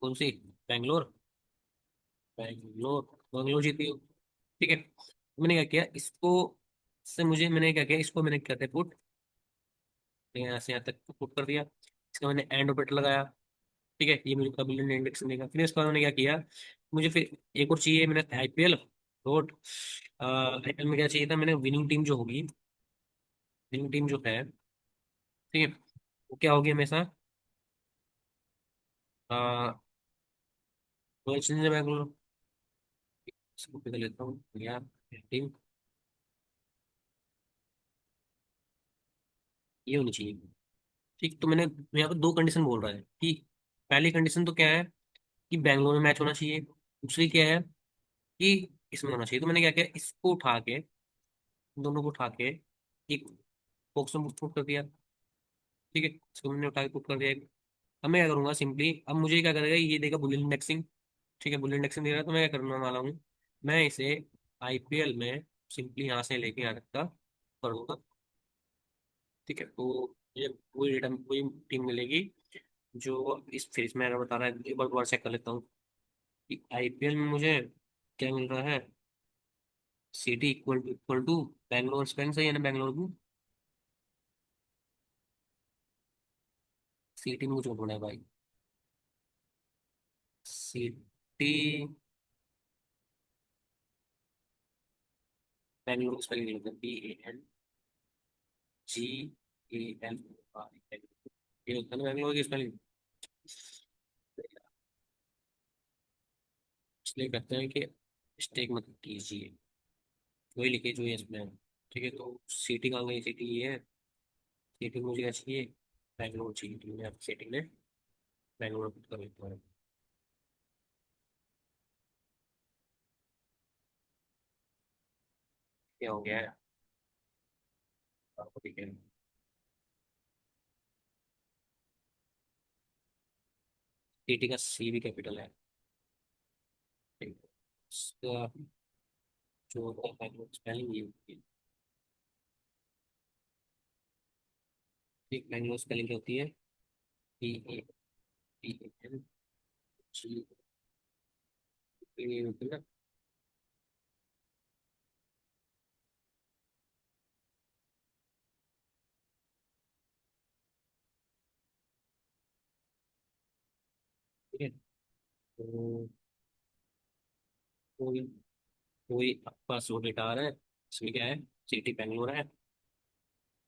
A: कौन सी, बैंगलोर, बैंगलोर बैंगलोर जीती हो, ठीक है। मैंने क्या किया इसको, से मुझे मैंने क्या किया, इसको मैंने क्या पुट, यहाँ से यहाँ तक पुट कर दिया, इसका मैंने एंड ऑपरेटर लगाया, ठीक है। ये मुझे कभी इंडेक्स देगा, फिर इसके बाद मैंने क्या किया, मुझे फिर एक और चाहिए, मैंने डॉट IPL में क्या चाहिए था, मैंने विनिंग टीम जो होगी, विनिंग टीम जो है, ठीक है, वो क्या होगी हमेशा, रॉयल चैलेंजर बैंगलोर, इसको पे कर लेता हूँ यार, टीम ये होनी चाहिए। ठीक, तो मैंने यहाँ पे दो कंडीशन बोल रहा है कि पहली कंडीशन तो क्या है कि बैंगलोर में मैच होना चाहिए, दूसरी क्या है कि इसमें होना चाहिए। तो मैंने क्या किया, इसको उठा के, दोनों को उठा के एक बॉक्स में पुट कर दिया। ठीक है, इसको मैंने उठा के पुट कर दिया। अब मैं क्या करूंगा सिंपली, अब मुझे क्या करेगा, ये देगा बुलियन इंडेक्सिंग। ठीक है, बुलियन इंडेक्सिंग दे रहा है, तो मैं क्या करने वाला हूँ, मैं इसे आईपीएल में सिंपली यहाँ से लेके यहाँ तक का कर दूंगा। ठीक है, तो ये वही रिटर्न वही टीम मिलेगी जो इस सीरीज में अगर बता रहा है। एक बार दोबारा चेक कर लेता हूँ कि आईपीएल में मुझे क्या मिल रहा है। सिटी इक्वल टू बैंगलोर स्पेन, सही है ना बैंगलोर को। सिटी में कुछ ढूंढना है भाई। सिटी बैंगलोर स्पेलिंग लिखते हैं, BANGALOR, ये होता है ना बैंगलोर की स्पेलिंग। इसलिए कहते हैं कि मिस्टेक मत कीजिए, वही लिखे जो ये इसमें है। ठीक है, तो सिटी कहाँ गई, सिटी ये है। सिटी मुझे क्या चाहिए, बैंगलोर चाहिए, तो मैं सिटी में बैंगलोर put कर लेता हूँ। क्या हो गया है आपको, ठीक है। सिटी का सी भी कैपिटल है। ठीक है, इसका जो होता है बैंगलोर स्पेलिंग ये होती है। ठीक, बैंगलोर स्पेलिंग क्या होती है, BANGLOR, ये होती है ना। ठीक है, तो कोई कोई आपके पास वो डेटा आ रहा है, इसमें क्या है, सिटी बैंगलोर है,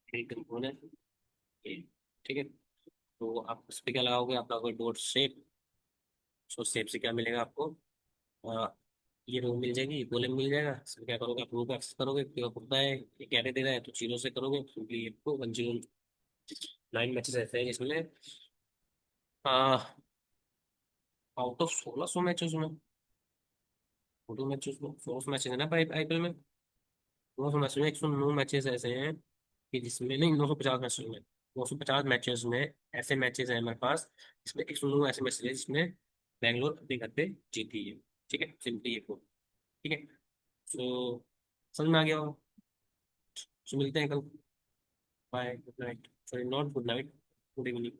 A: एक कौन है ये। ठीक है, तो आप उस पर क्या लगाओगे, आप लगाओगे डॉट शेप। सो शेप से क्या मिलेगा आपको, आ, ये रो मिल जाएगी, कॉलम मिल जाएगा। इसमें क्या करोगे, आप रो को एक्सेस करोगे, फिर आपको पता है ये क्या दे रहा है, तो जीरो से करोगे, क्योंकि ये आपको 109 मैचेस ऐसे हैं जिसमें आउट ऑफ 1600 मैचेस में, टोटल मैचेस में 1600 मैचेस है ना आईपीएल में। 900 मैचेस में 109 मैचेस ऐसे हैं कि जिसमें, नहीं 950 मैचेस में, 950 मैचेस में ऐसे मैचेस हैं हमारे पास, जिसमें 109 ऐसे मैचेस हैं जिसमें बैंगलोर अपने घर पे जीती है। ठीक है, सिंपली ये को। ठीक है, सो समझ में आ गया होगा। सो मिलते हैं कल। Bye, good night, sorry not good night, good evening.